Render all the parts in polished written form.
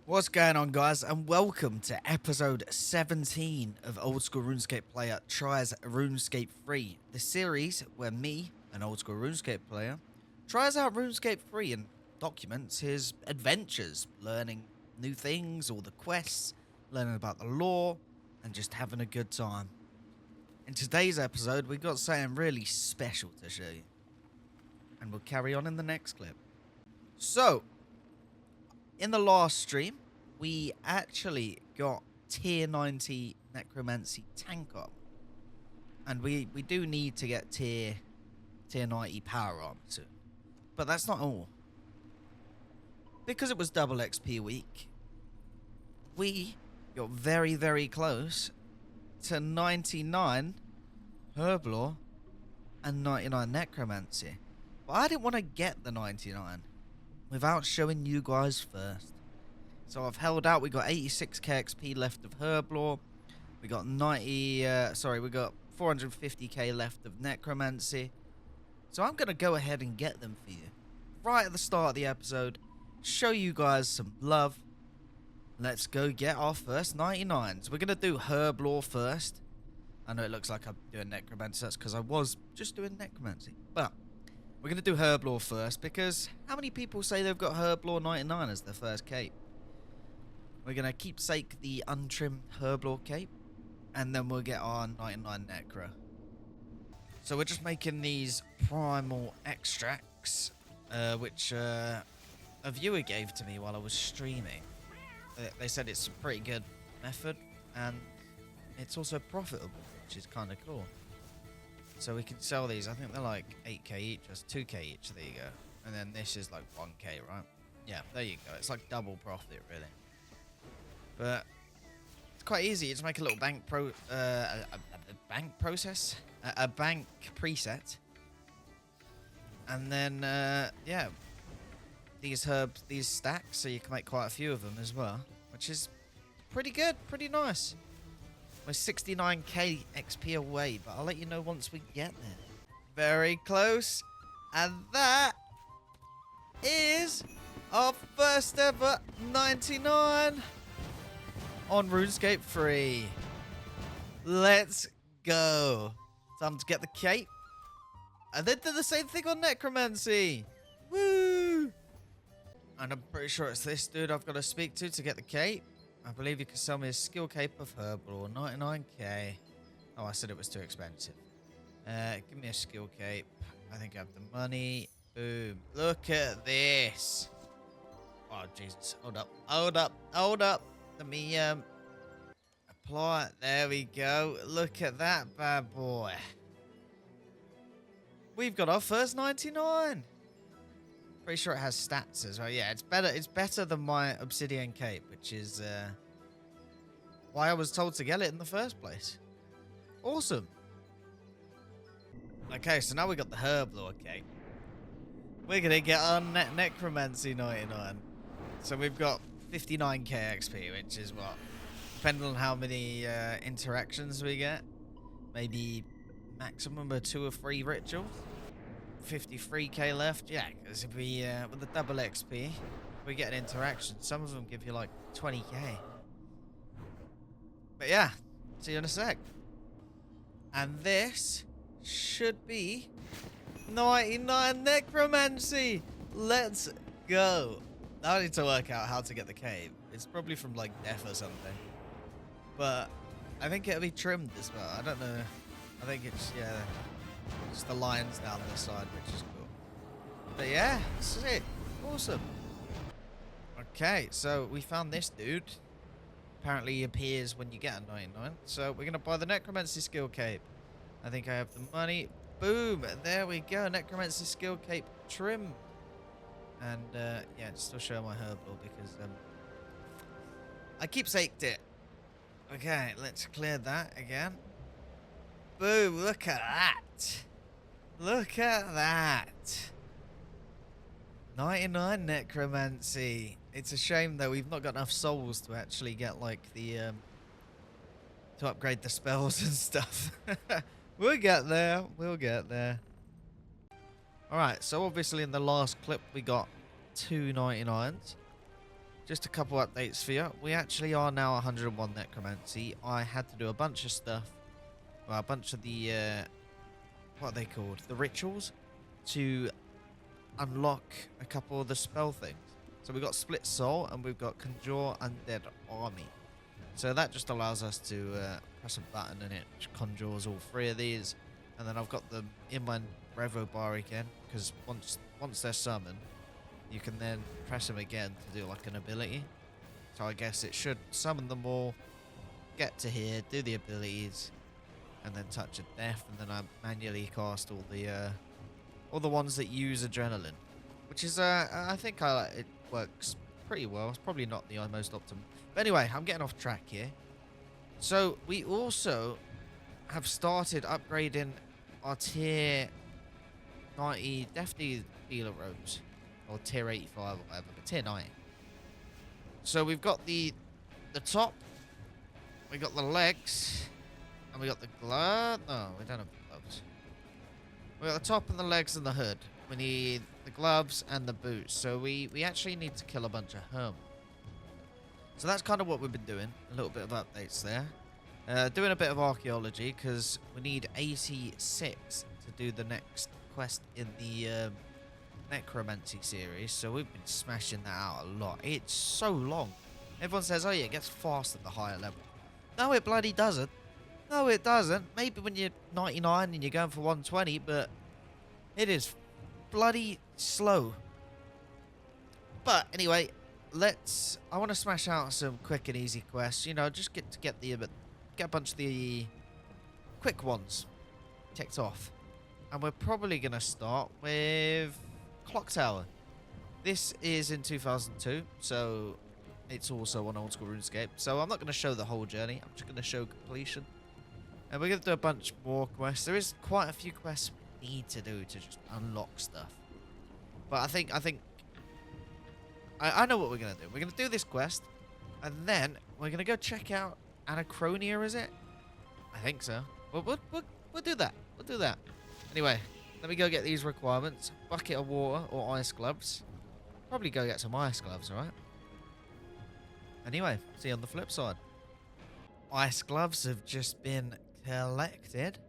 What's going on, guys, and welcome to episode 17 of Old School RuneScape player tries RuneScape 3, the series where me, an old school RuneScape player, tries out RuneScape 3 and documents his adventures, learning new things, all the quests, learning about the lore, and just having a good time. In today's episode, we got something really special to show you, and we'll carry on in the next clip. So, in the last stream, we actually got tier 90 necromancy tank armor. And we do need to get tier 90 power armor soon. But that's not all. Because it was double XP week, we got very, very close to 99 herblore and 99 necromancy. But I didn't want to get the 99 without showing you guys first. So I've held out. We got 86k XP left of herblore. We got we got 450k left of necromancy. So I'm going to go ahead and get them for you. Right at the start of the episode, show you guys some love. Let's go get our first 99s. We're going to do herblore first. I know it looks like I'm doing necromancy. That's because I was just doing necromancy. But we're going to do herblore first, because how many people say they've got herblore 99 as their first cape? We're going to keepsake the untrimmed herblore cape, and then we'll get our 99 necro. So we're just making these primal extracts, which a viewer gave to me while I was streaming. They said it's a pretty good method, and it's also profitable, which is kind of cool. So we can sell these. I think they're like 8k each, just 2k each. There you go. And then this is like 1k, right? Yeah, there you go. It's like double profit, really. But it's quite easy. You just make a little bank preset, and then yeah, these stacks, so you can make quite a few of them as well, which is pretty good, pretty nice. We're 69k XP away, but I'll let you know once we get there. Very close. And that is our first ever 99 on RuneScape 3. Let's go. Time to get the cape. And then do the same thing on necromancy. Woo! And I'm pretty sure it's this dude I've got to speak to get the cape. I believe you can sell me a skill cape of herblore, 99k. Oh, I said it was too expensive. Give me a skill cape. I think I have the money. Boom. Look at this. Oh, Jesus. Hold up. Hold up. Hold up. Let me apply it. There we go. Look at that bad boy. We've got our first 99. Pretty sure it has stats as well. Yeah, it's better. It's better than my obsidian cape, which is why I was told to get it in the first place. Awesome. Okay, so now we got the herblore cape. We're gonna get our necromancy 99. So we've got 59k XP, which is what, depending on how many interactions we get, maybe maximum of 2 or 3 rituals. 53k left, yeah, because if we with the double XP, we get an interaction. Some of them give you like 20k. But yeah, see you in a sec. And this should be 99 necromancy. Let's go. I need to work out how to get the cave. It's probably from like death or something. But I think it'll be trimmed as well. I don't know. I think it's, yeah, just the lines down the side, which is cool. But yeah, this is it. Awesome. Okay, so we found this dude. Apparently he appears when you get a 99. So we're going to buy the necromancy skill cape. I think I have the money. Boom. There we go. Necromancy skill cape trim. And yeah, still show my herblore because I keepsaked it. Okay, let's clear that again. Boom, look at that. Look at that. 99 necromancy. It's a shame though we've not got enough souls to actually get like the to upgrade the spells and stuff. We'll get there. We'll get there. Alright, so obviously in the last clip we got 2 99s. just a couple updates for you. We actually are now 101 necromancy. I had to do a bunch of stuff. Well, a bunch of the, what are they called? The rituals to unlock a couple of the spell things. So we've got Split Soul and we've got Conjure Undead Army. So that just allows us to press a button and it conjures all three of these. And then I've got them in my Revo bar again, because once they're summoned, you can then press them again to do like an ability. So I guess it should summon them all, get to here, do the abilities, and then touch a death, and then I manually cast all the ones that use adrenaline, which is I think it works pretty well. It's probably not the most optimal. But anyway, I'm getting off track here. So we also have started upgrading our tier 90 Death Dealer robes, or tier 85 or whatever, but tier 90. So we've got the top, we got the legs, and we got the glove. No, we don't have gloves. We got the top and the legs and the hood. We need the gloves and the boots. So we actually need to kill a bunch of herm. So that's kind of what we've been doing. A little bit of updates there. Doing a bit of archaeology, because we need 86 to do the next quest in the necromancy series. So we've been smashing that out a lot. It's so long. Everyone says, oh yeah, it gets fast at the higher level. No, it bloody doesn't. No, it doesn't. Maybe when you're 99 and you're going for 120, but it is bloody slow. But anyway, I want to smash out some quick and easy quests. You know, just get a bunch of the quick ones ticked off. And we're probably going to start with Clock Tower. This is in 2002, so it's also on Old School RuneScape. So I'm not going to show the whole journey. I'm just going to show completion. And we're going to do a bunch more quests. There is quite a few quests we need to do to just unlock stuff. But I know what we're going to do. We're going to do this quest, and then we're going to go check out Anachronia, is it? I think so. We'll do that. We'll do that. Anyway, let me go get these requirements. Bucket of water or ice gloves. Probably go get some ice gloves, alright? Anyway, see you on the flip side. Ice gloves have just been collected.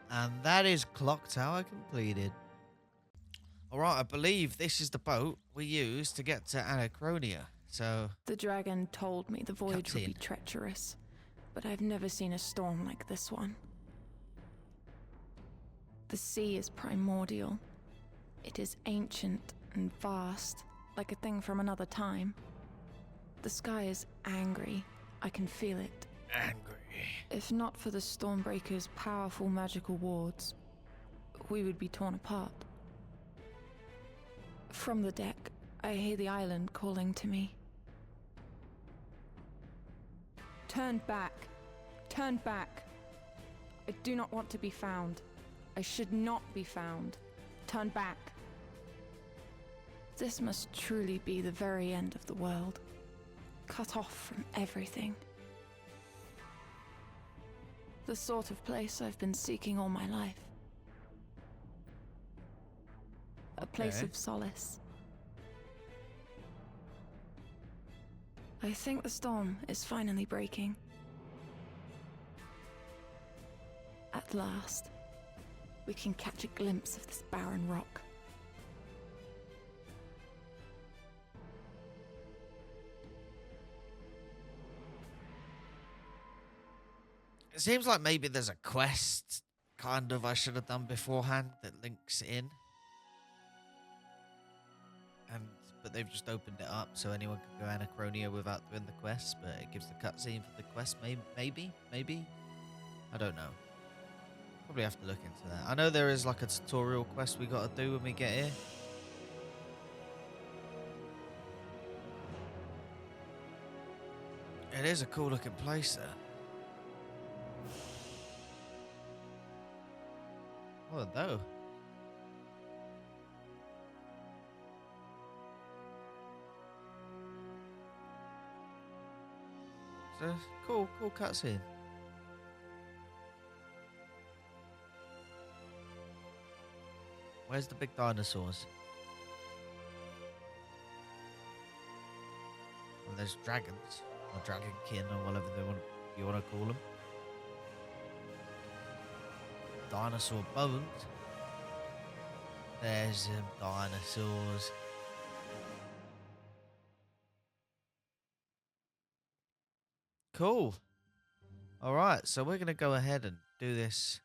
And that is Clock Tower completed. Alright, I believe this is the boat we use to get to Anachronia. So the dragon told me the voyage would be treacherous, but I've never seen a storm like this one. The sea is primordial. It is ancient and vast, like a thing from another time. The sky is angry. I can feel it. Angry. If not for the Stormbreaker's powerful magical wards, we would be torn apart. From the deck, I hear the island calling to me. Turn back. Turn back. I do not want to be found. I should not be found. Turn back. This must truly be the very end of the world. Cut off from everything. The sort of place I've been seeking all my life. A place of solace. I think the storm is finally breaking. At last, we can catch a glimpse of this barren rock. It seems like maybe there's a quest, kind of, I should have done beforehand that links in. But they've just opened it up so anyone can go Anachronia without doing the quest, but it gives the cutscene for the quest, maybe? I don't know. Probably have to look into that. I know there is like a tutorial quest we got to do when we get here. It is a cool looking place there. What though? It's a cool cutscene. Where's the big dinosaurs? there's dragons, or dragonkin, or whatever you want to call them. Dinosaur bones. There's some dinosaurs. Cool. Alright, so we're going to go ahead and do this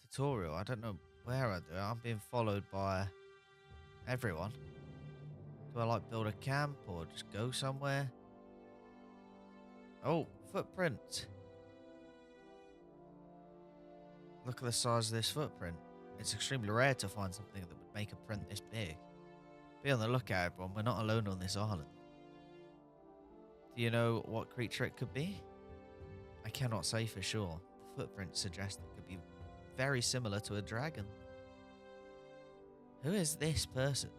tutorial. I don't know where I do it. I'm being followed by everyone. Do I like build a camp or just go somewhere? Oh, footprint. Look at the size of this footprint. It's extremely rare to find something that would make a print this big. Be on the lookout, everyone. We're not alone on this island. Do you know what creature it could be? I cannot say for sure. The footprint suggests it could be very similar to a dragon. Who is this person?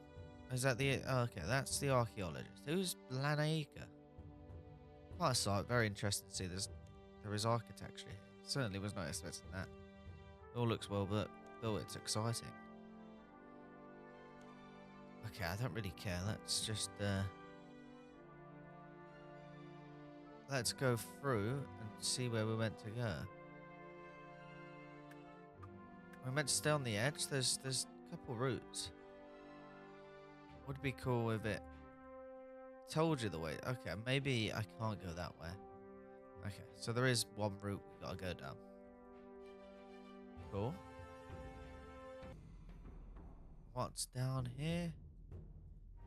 Is that the... Oh, okay, that's the archaeologist. Who's Lanaika? Quite a sight. Very interesting to see. There is architecture here. Certainly was not expecting that. It all looks well built. It's exciting. Okay, I don't really care. Let's just... let's go through and see where we're meant to go. We're meant to stay on the edge. There's a couple routes. Would be cool if it told you the way. Okay, maybe I can't go that way. Okay, so there is one route we gotta go down. Cool. What's down here?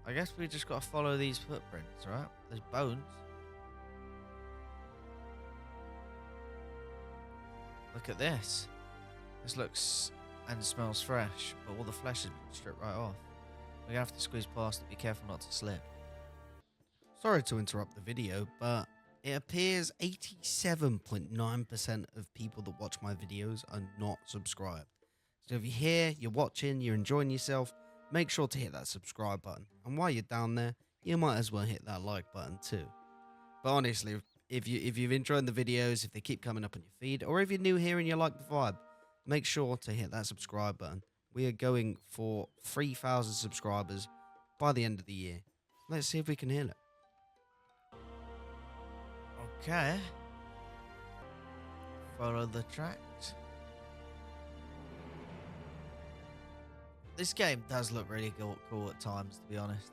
I guess we just gotta follow these footprints, right? There's bones. Look at this. This looks and smells fresh, but all the flesh has been stripped right off. We're gonna have to squeeze past it. Be careful not to slip. Sorry to interrupt the video, but it appears 87.9% of people that watch my videos are not subscribed. So if you're here, you're watching, you're enjoying yourself, make sure to hit that subscribe button. And while you're down there, you might as well hit that like button too. But honestly, if you've enjoyed the videos, if they keep coming up on your feed, or if you're new here and you like the vibe, make sure to hit that subscribe button. We are going for 3,000 subscribers by the end of the year. Let's see if we can hit it. Okay. Follow the tracks. This game does look really cool at times, to be honest.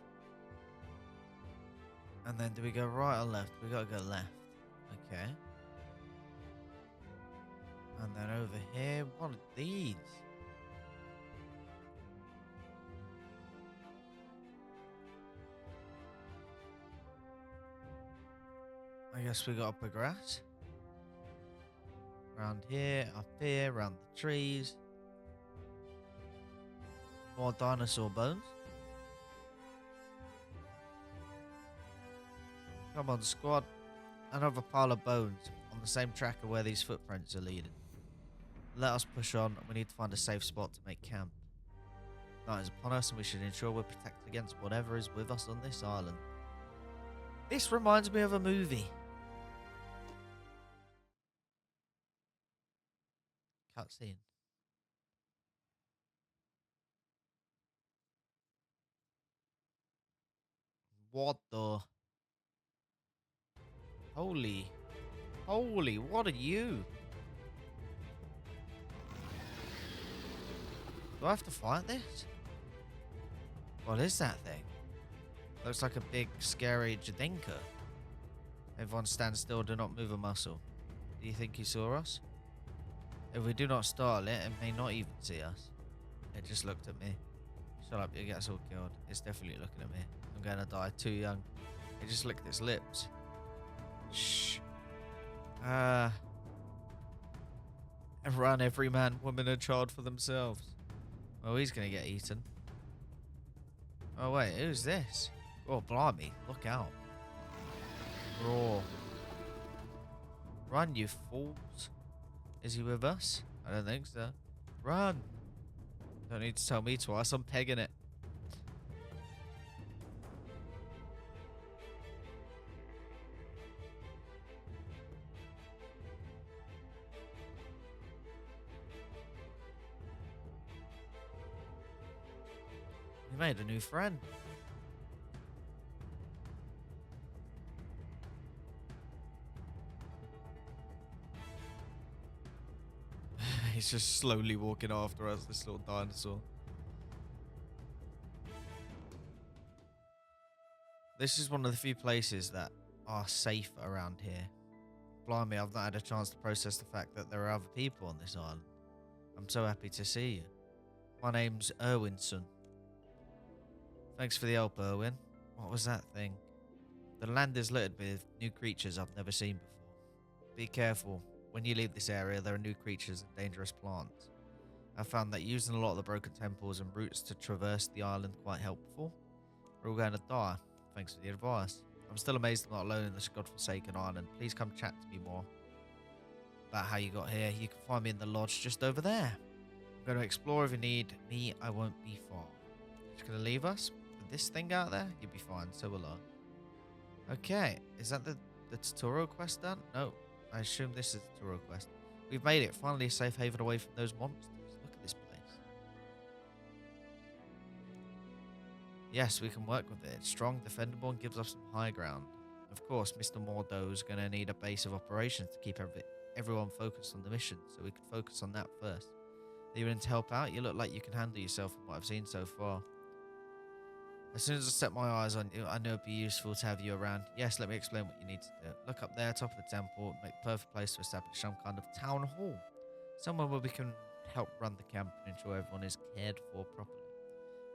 And then do we go right or left? We gotta go left. Okay. And then over here, what are these? I guess we gotta progress. Around here, up here, around the trees. More dinosaur bones. Come on, squad. Another pile of bones on the same track of where these footprints are leading. Let us push on. We need to find a safe spot to make camp. Night is upon us and we should ensure we're protected against whatever is with us on this island. This reminds me of a movie. Cutscene. What the... Holy, what are you? Do I have to fight this? What is that thing? Looks like a big, scary Jadinka. Everyone stand still, do not move a muscle. Do you think he saw us? If we do not startle it, it may not even see us. It just looked at me. Shut up, it gets all killed. It's definitely looking at me. I'm gonna die too young. It just licked its lips. Shh. Run, every man, woman, and child for themselves. Oh, he's gonna get eaten. Oh wait, who's this? Oh, blimey, look out. Roar. Run, you fools. Is he with us? I don't think so. Run. Don't need to tell me twice, I'm pegging it. We made a new friend. He's just slowly walking after us, this little dinosaur. This is one of the few places that are safe around here. Blimey, I've not had a chance to process the fact that there are other people on this island. I'm so happy to see you. My name's Irwinson. Thanks for the help, Irwin. What was that thing? The land is littered with new creatures I've never seen before. Be careful. When you leave this area, there are new creatures and dangerous plants. I found that using a lot of the broken temples and routes to traverse the island quite helpful. We're all going to die. Thanks for the advice. I'm still amazed I'm not alone in this godforsaken island. Please come chat to me more about how you got here. You can find me in the lodge just over there. I'm going to explore if you need me. I won't be far. Just going to leave us with this thing out there? You'll be fine. So will I. Okay. Is that the tutorial quest done? No. I assume this is the tutorial quest. We've made it. Finally a safe haven away from those monsters. Look at this place. Yes, we can work with it. It's strong, defendable, and gives us some high ground. Of course, Mr. Mordo's going to need a base of operations to keep everyone focused on the mission, so we can focus on that first. Are you willing to help out? You look like you can handle yourself from what I've seen so far. As soon as I set my eyes on you, I knew it'd be useful to have you around. Yes, let me explain what you need to do. Look up there, top of the temple. Make the perfect place to establish some kind of town hall. Somewhere where we can help run the camp and ensure everyone is cared for properly.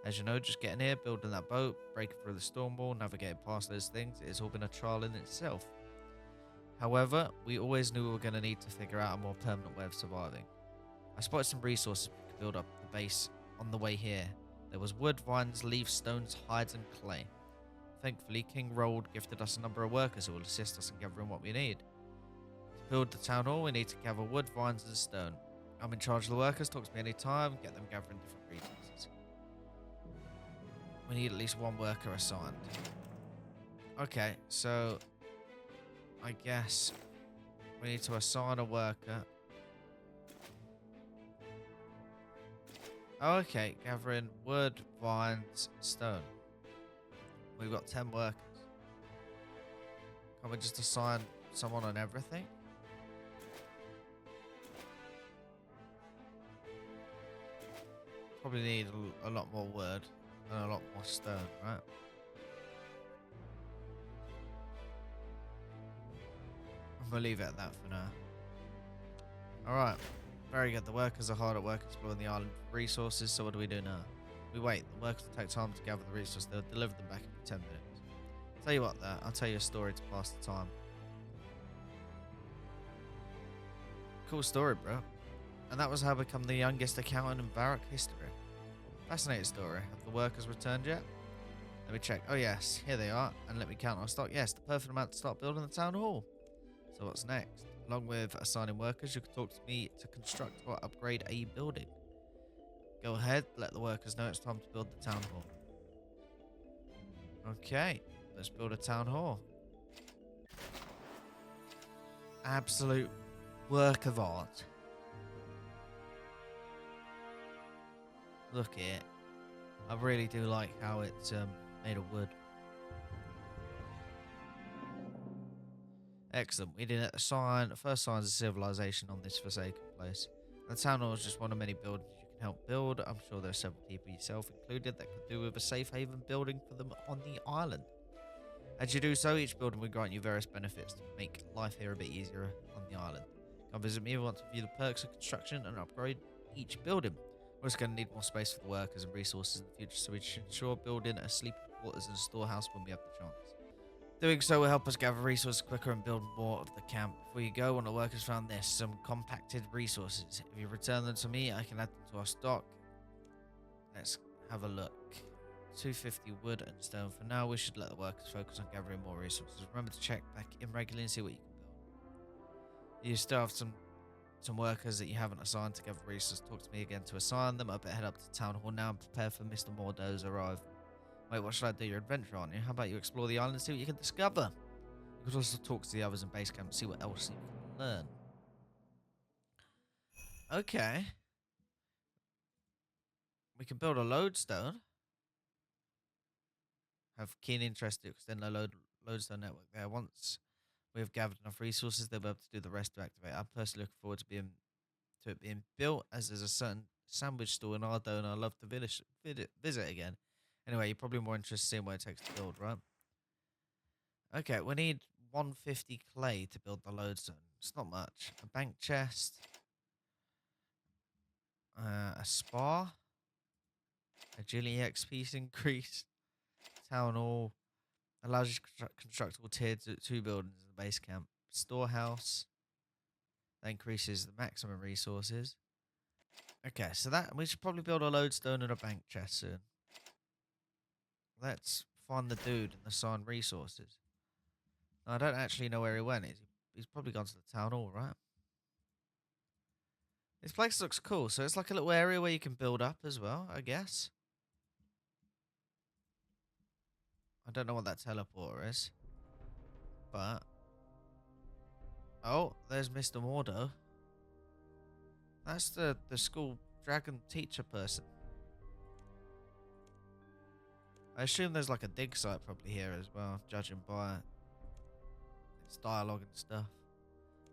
As you know, just getting here, building that boat, breaking through the storm wall, navigating past those things, it has all been a trial in itself. However, we always knew we were going to need to figure out a more permanent way of surviving. I spotted some resources we could build up the base on the way here. There was wood, vines, leaves, stones, hides, and clay. Thankfully, King Rold gifted us a number of workers who will assist us in gathering what we need. To build the town hall, we need to gather wood, vines, and stone. I'm in charge of the workers, talk to me anytime, get them gathering different resources. We need at least one worker assigned. Okay, so I guess we need to assign a worker. Oh, okay, gathering wood, vines, stone. We've got 10 workers. Can't we just assign someone on everything? Probably need a lot more wood and a lot more stone, right? I'm gonna leave it at that for now. Alright. Very good. The workers are hard at work exploring the island for resources, so what do we do now? We wait. The workers will take time to gather the resources. They'll deliver them back in 10 minutes. Tell you what, I'll tell you a story to pass the time. Cool story, bro. And that was how I become the youngest accountant in Barrack history. Fascinating story. Have the workers returned yet? Let me check. Oh yes, here they are. And let me count our stock. Yes, the perfect amount to start building the town hall. So what's next? Along with assigning workers, you can talk to me to construct or upgrade a building. Go ahead, let the workers know it's time to build the town hall. Okay, let's build a town hall. Absolute work of art. Look at it. I really do like how it's made of wood. Excellent. We did assign first signs of civilization on this forsaken place. The town hall is just one of many buildings you can help build. I'm sure there are several people, yourself included, that could do with a safe haven building for them on the island. As you do so, each building will grant you various benefits to make life here a bit easier on the island. Come visit me if you want to view the perks of construction and upgrade each building. We're just going to need more space for the workers and resources in the future, so we should ensure building a sleeping quarters and a storehouse when we have the chance. Doing so will help us gather resources quicker and build more of the camp. Before you go, one of the workers found this, some compacted resources. If you return them to me, I can add them to our stock. Let's have a look. 250 wood and stone. For now, we should let the workers focus on gathering more resources. Remember to check back in regularly and see what you can build. You still have some workers that you haven't assigned to gather resources. Talk to me again to assign them. I better head up to the town hall now and prepare for Mr. Mordo's arrival. Wait, what should I do? You're an adventurer, aren't you? How about you explore the island and see what you can discover? You could also talk to the others in base camp and see what else you can learn. Okay. We can build a lodestone. Have keen interest to extend the lodestone network there. Once we have gathered enough resources, they'll be able to do the rest to activate. I'm personally looking forward to being to it being built, as there's a certain sandwich store in Ardo and I'd love to visit again. Anyway, you're probably more interested in seeing what it takes to build, right? Okay, we need 150 clay to build the lodestone. It's not much. A bank chest, a spa, agility XP increase, town hall, allows you to construct all tier 2 buildings in the base camp, storehouse, that increases the maximum resources. Okay, so that we should probably build a lodestone and a bank chest soon. Let's find the dude and assign resources. I don't actually know where he went. He's probably gone to the town hall, right? This place looks cool. So it's like a little area where you can build up as well, I guess. I don't know what that teleporter is. But... oh, there's Mr. Mordo. That's the school dragon teacher person. I assume there's like a dig site probably here as well, judging by its dialogue and stuff.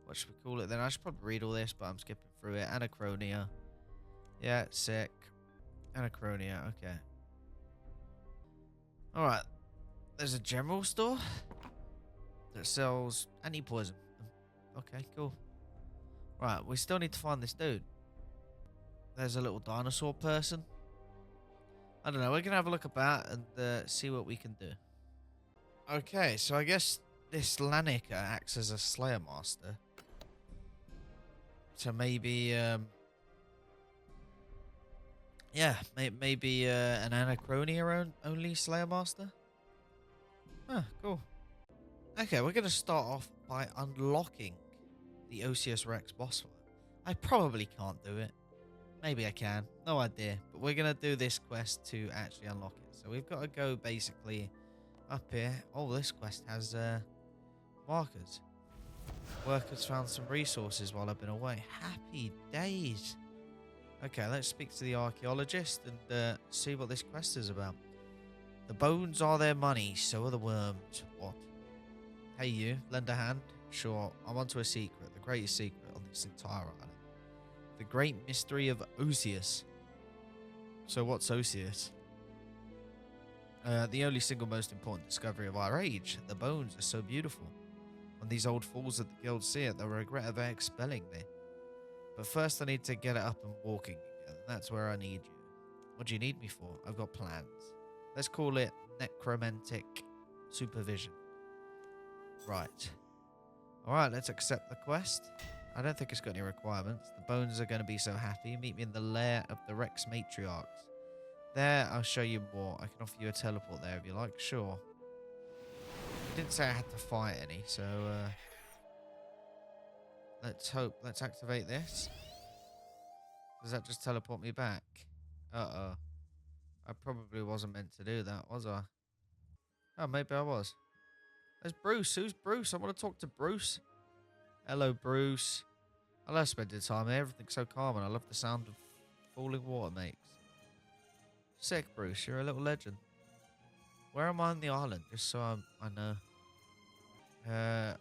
What should we call it then? I should probably read all this, but I'm skipping through it. Anachronia. Yeah, sick. Anachronia, okay. Alright. There's a general store that sells anti-poison. Okay, cool. Right, we still need to find this dude. There's a little dinosaur person. I don't know, we're going to have a look about and see what we can do. Okay, so I guess this Lanica acts as a Slayer Master. So maybe, yeah, maybe an Anachronia only Slayer Master? Huh, cool. Okay, we're going to start off by unlocking the Osseous Rex boss fight. I probably can't do it. Maybe I can. No idea. But we're going to do this quest to actually unlock it. So we've got to go basically up here. Oh, this quest has markers. Workers found some resources while I've been away. Happy days. Okay, let's speak to the archaeologist and see what this quest is about. The bones are their money, so are the worms. What? Hey you, lend a hand? Sure, I'm onto a secret, the greatest secret on this entire island. The great mystery of Osseous. So what's Osseous? The only single most important discovery of our age. The bones are so beautiful. When these old fools at the guild see it, they'll regret ever expelling me. But first I need to get it up and walking again. That's where I need you. What do you need me for? I've got plans. Let's call it necromantic supervision. Right. Alright, let's accept the quest. I don't think it's got any requirements. The bones are going to be so happy. Meet me in the lair of the Rex matriarchs. There, I'll show you more. I can offer you a teleport there if you like. Sure. Didn't say I had to fight any, so let's activate this. Does that just teleport me back? Uh-oh. I probably wasn't meant to do that, was I? Oh, maybe I was. There's Bruce. Who's Bruce? I want to talk to Bruce. Hello, Bruce. I love spending time here. Everything's so calm and I love the sound of falling water makes. Sick, Bruce. You're a little legend. Where am I on the island? Just so I know.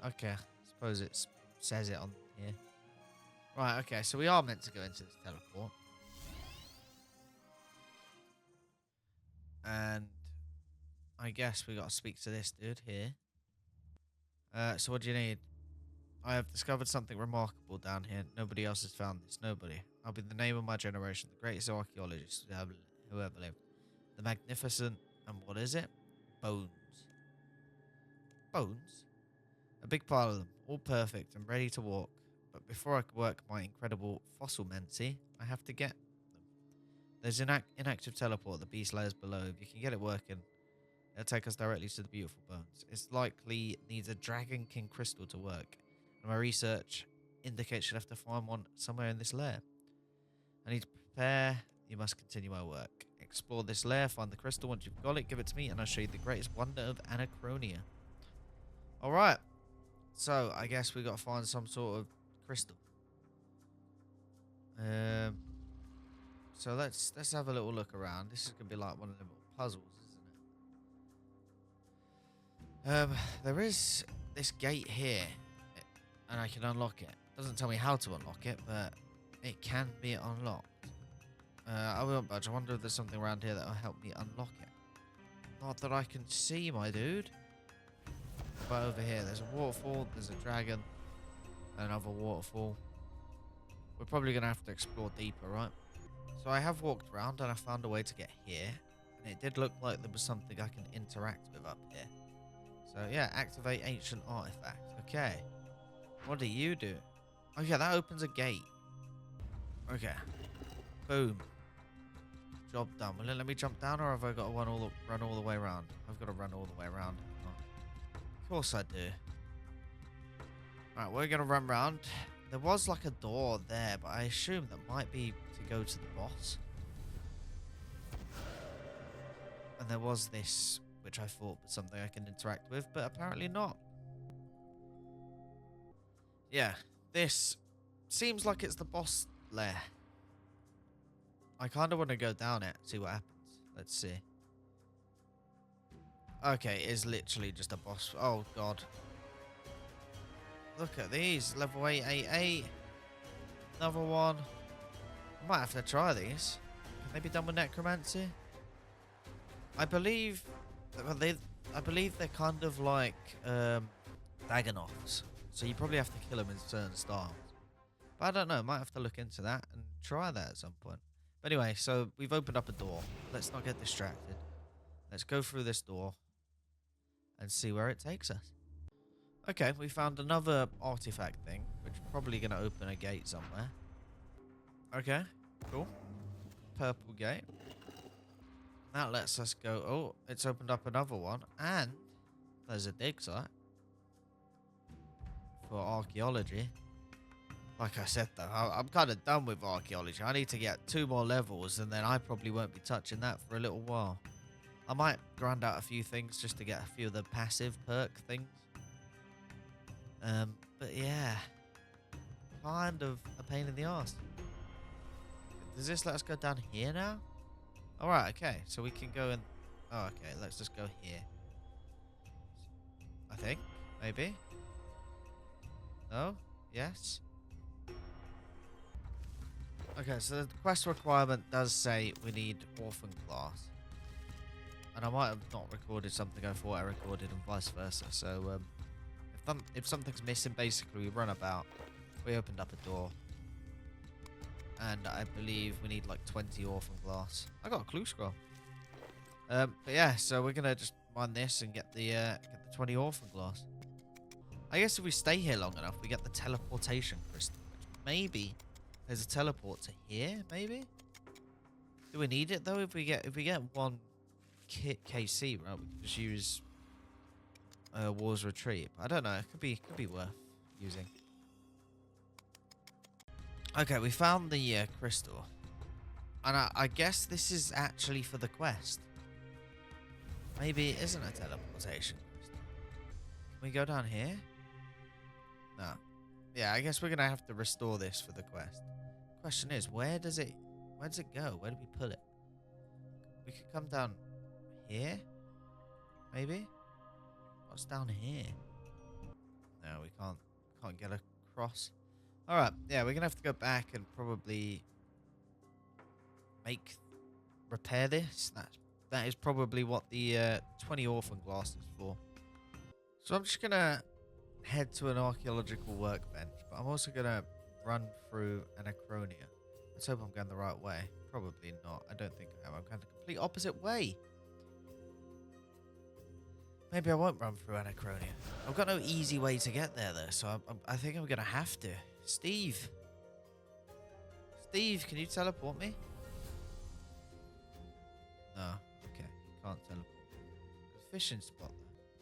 Okay. I suppose it says it on here. Right, okay. So we are meant to go into this teleport. And I guess we got to speak to this dude here. So what do you need? I have discovered something remarkable down here. Nobody else has found this. Nobody. I'll be the name of my generation, the greatest archaeologist who ever lived. The magnificent, and what is it? Bones. Bones? A big pile of them, all perfect and ready to walk. But before I can work my incredible fossil mency, I have to get them. There's an inactive teleport at the beast layers below. If you can get it working, it'll take us directly to the beautiful bones. It's likely needs a Dragon King crystal to work. And my research indicates you'll have to find one somewhere in this lair. I need to prepare. You must continue my work. Explore this lair, find the crystal. Once you've got it, give it to me, and I'll show you the greatest wonder of Anachronia. Alright. So, I guess we got to find some sort of crystal. So let's have a little look around. This is going to be like one of the little puzzles, isn't it? There is this gate here, and I can unlock it. Doesn't tell me how to unlock it, but it can be unlocked. I won't budge. I wonder if there's something around here that will help me unlock it. Not that I can see, my dude. But over here, there's a waterfall, there's a dragon, another waterfall. We're probably going to have to explore deeper, right? So I have walked around and I found a way to get here. And it did look like there was something I can interact with up here. So yeah, activate ancient artifact. Okay. What do you do? Okay, that opens a gate. Okay. Boom. Job done. Will it let me jump down, or have I got to run all the way around? I've got to run all the way around. Oh. Of course I do. Alright, we're going to run round. There was like a door there, but I assume that might be to go to the boss. And there was this, which I thought was something I can interact with, but apparently not. Yeah, this seems like it's the boss lair. I kind of want to go down it, see what happens. Let's see. Okay, it is literally just a boss. Oh, God. Look at these. Level 888. Another one. I might have to try these. Can they be done with necromancy? I believe they're kind of like Dagonoths. So you probably have to kill them in certain styles. But I don't know. Might have to look into that and try that at some point. But anyway, so we've opened up a door. Let's not get distracted. Let's go through this door and see where it takes us. Okay, we found another artifact thing, which is probably going to open a gate somewhere. Okay, cool. Purple gate. That lets us go. Oh, it's opened up another one. And there's a dig site for archaeology. Like I said, though, I'm kind of done with archaeology. I need to get 2 more levels, and then I probably won't be touching that for a little while. I might grind out a few things just to get a few of the passive perk things. But yeah, kind of a pain in the arse. Does this let us go down here now? Alright, okay, so we can go in. Oh, okay, let's just go here. I think, maybe. No? Yes? Okay, so the quest requirement does say we need orphan glass. And I might have not recorded something I thought I recorded and vice versa. So, if something's missing, basically we run about. We opened up a door. And I believe we need like 20 orphan glass. I got a clue scroll. But yeah, so we're gonna just mine this and get the 20 orphan glass. I guess if we stay here long enough, we get the teleportation crystal. Which maybe there's a teleport to here. Maybe. Do we need it though? If we get one kit KC, right? We can just use War's Retreat. I don't know. It could be worth using. Okay, we found the crystal. And I guess this is actually for the quest. Maybe it isn't a teleportation crystal. Can we go down here? No. Yeah, I guess we're going to have to restore this for the quest. Question is, where does it go? Where do we put it? We could come down here? Maybe? What's down here? No, we can't get across. Alright, yeah, we're gonna have to go back and probably repair this. That is probably what the 20 orphan glass is for. So I'm just gonna head to an archaeological workbench, but I'm also gonna run through Anachronia. Let's hope I'm going the right way. Probably not. I don't think I am. I'm going the complete opposite way. Maybe I won't run through Anachronia. I've got no easy way to get there, though, so I think I'm going to have to. Steve, can you teleport me? No. Okay, can't teleport. There's a fishing spot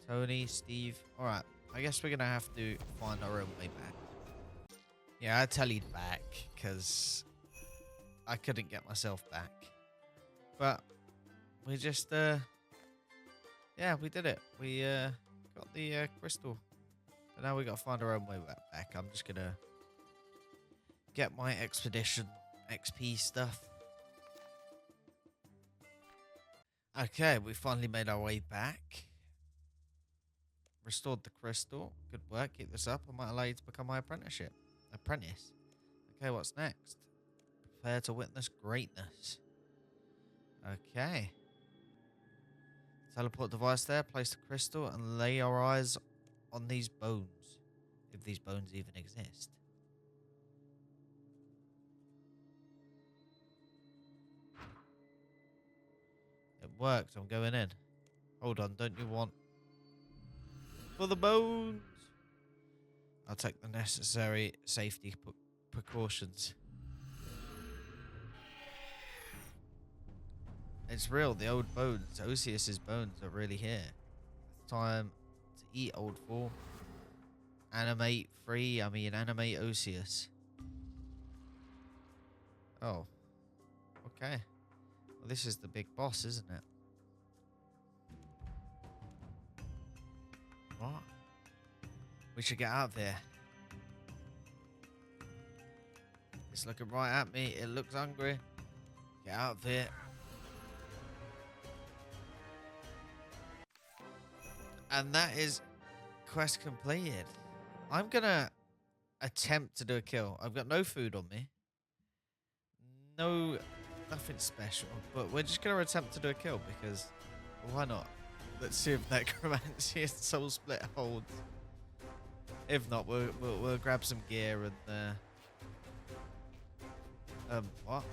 there. Tony, Steve. Alright, I guess we're going to have to find our own way back. Yeah, I tallied back, because I couldn't get myself back. But we just, yeah, we did it. We got the crystal. And now we got to find our own way back. I'm just going to get my expedition XP stuff. Okay, we finally made our way back. Restored the crystal. Good work. Keep this up. I might allow you to become my apprentice. Okay, what's next? Prepare to witness greatness. Okay. Teleport device there. Place the crystal and lay our eyes on these bones. If these bones even exist. It worked. I'm going in. Hold on. Don't you want... For the bones! I'll take the necessary safety precautions. It's real. The old bones. Osseous' bones are really here. It's time to eat, old fool. Animate free. I mean, animate Osseous. Oh. Okay. Well, this is the big boss, isn't it? What? We should get out there. It's looking right at me. It looks hungry. Get out there. And that is quest completed. I'm gonna attempt to do a kill. I've got no food on me. No, nothing special. But we're just gonna attempt to do a kill because why not? Let's see if Necromancy and Soul Split holds. If not, we'll grab some gear and what?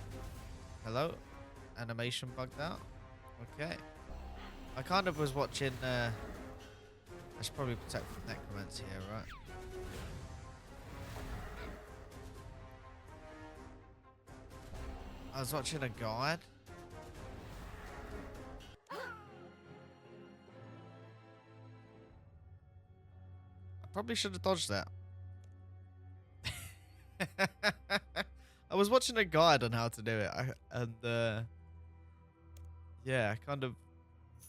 Hello? Animation bugged out? Okay. I kind of was watching I should probably protect from Necromancy here, right? I was watching a guide. I probably should have dodged that. I was watching a guide on how to do it, yeah, I kind of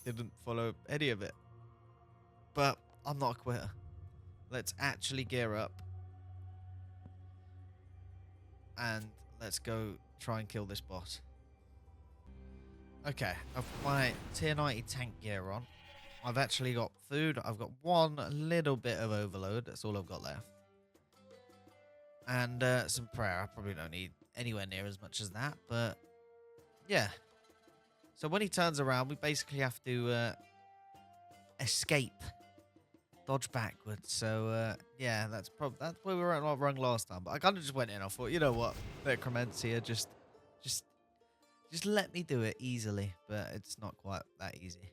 didn't follow any of it. But I'm not a quitter. Let's actually gear up. And let's go try and kill this boss. Okay, I've got my tier 90 tank gear on. I've actually got food. I've got one little bit of overload. That's all I've got left. And some prayer. I probably don't need anywhere near as much as that. But yeah. So when he turns around, we basically have to escape. Dodge backwards. So yeah, that's where we were at wrong last time. But I kind of just went in. I thought, you know what, Necromancy, just let me do it easily. But it's not quite that easy.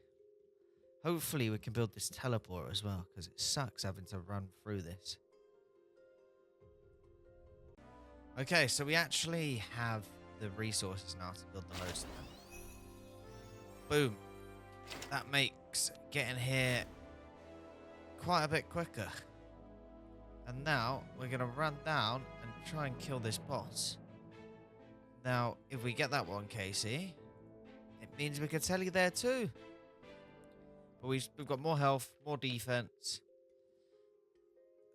Hopefully we can build this teleporter as well, because it sucks having to run through this. Okay, so we actually have the resources now to build the most of them. Boom. That makes getting here quite a bit quicker. And now we're going to run down and try and kill this boss. Now, if we get that one, Casey, it means we can tell you there too. But we've got more health, more defense.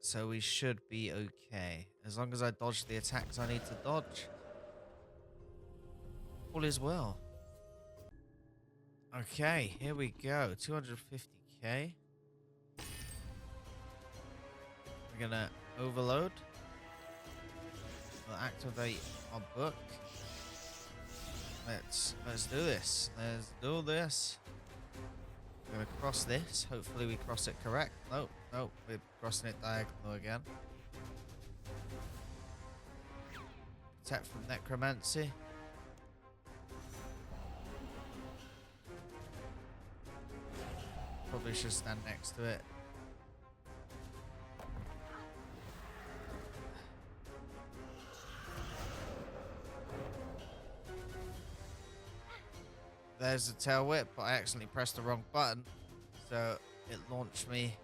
So we should be okay. As long as I dodge the attacks I need to dodge. All is well. Okay, here we go. 250k. We're gonna overload. We'll activate our book. Let's do this. Let's do this. We're gonna cross this. Hopefully we cross it correct. No, we're crossing it diagonal again. Attack from Necromancy. Probably should stand next to it. There's the tail whip, but I accidentally pressed the wrong button, so it launched me.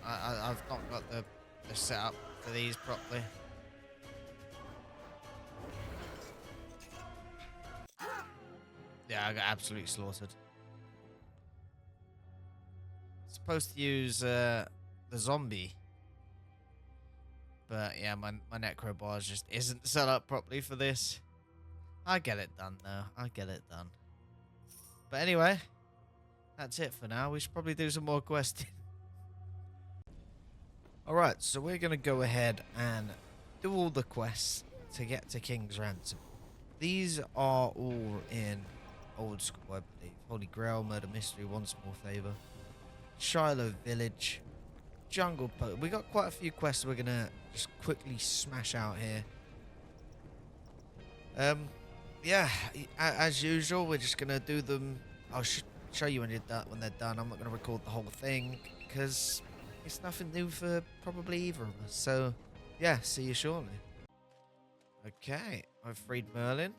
I've not got the setup for these properly. Yeah, I got absolutely slaughtered. Supposed to use the zombie, but yeah, my necro bar just isn't set up properly for this. I get it done, though. I get it done. But anyway, that's it for now. We should probably do some more questing. Alright, so we're going to go ahead and do all the quests to get to King's Ransom. These are all in Old School, I believe. Holy Grail, Murder Mystery, One Small Favor, Shiloh Village, Jungle Po. We got quite a few quests we're going to just quickly smash out here. Yeah, as usual, we're just going to do them. I'll show you when they're done. I'm not going to record the whole thing because it's nothing new for probably either of us. So, yeah, see you shortly. Okay, I've freed Merlin.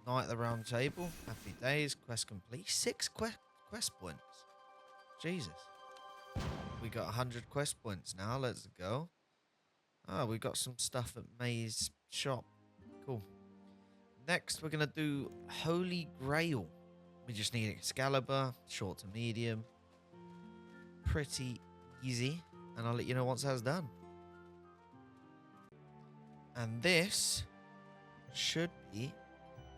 Knight at the Round Table. Happy days. Quest complete. 6 quest points. Jesus. We got 100 quest points now. Let's go. Oh, we got some stuff at May's shop. Cool. Next, we're going to do Holy Grail. We just need Excalibur, short to medium. Pretty easy. And I'll let you know once that's done. And this should be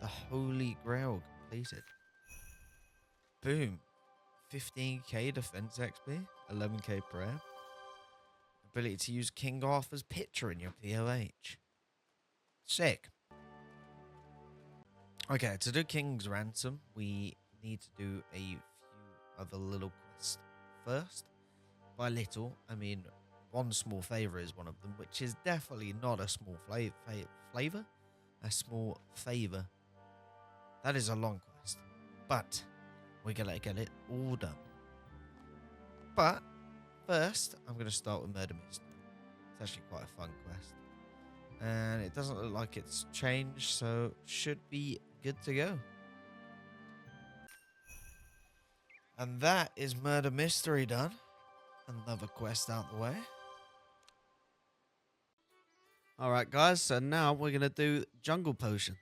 the Holy Grail completed. Boom. 15k defense XP, 11k prayer. Ability to use King Arthur's picture in your POH. Sick. Okay, to do King's Ransom, we need to do a few other little quests. First, by little, I mean One Small Favor is one of them, which is definitely not a small flavor. A small favor. That is a long quest, but we're gonna get it all done. But first, I'm gonna start with Murder Mystery. It's actually quite a fun quest, and it doesn't look like it's changed, so should be good to go. And that is Murder Mystery done. Another quest out the way. Alright guys, so now we're going to do Jungle Potion.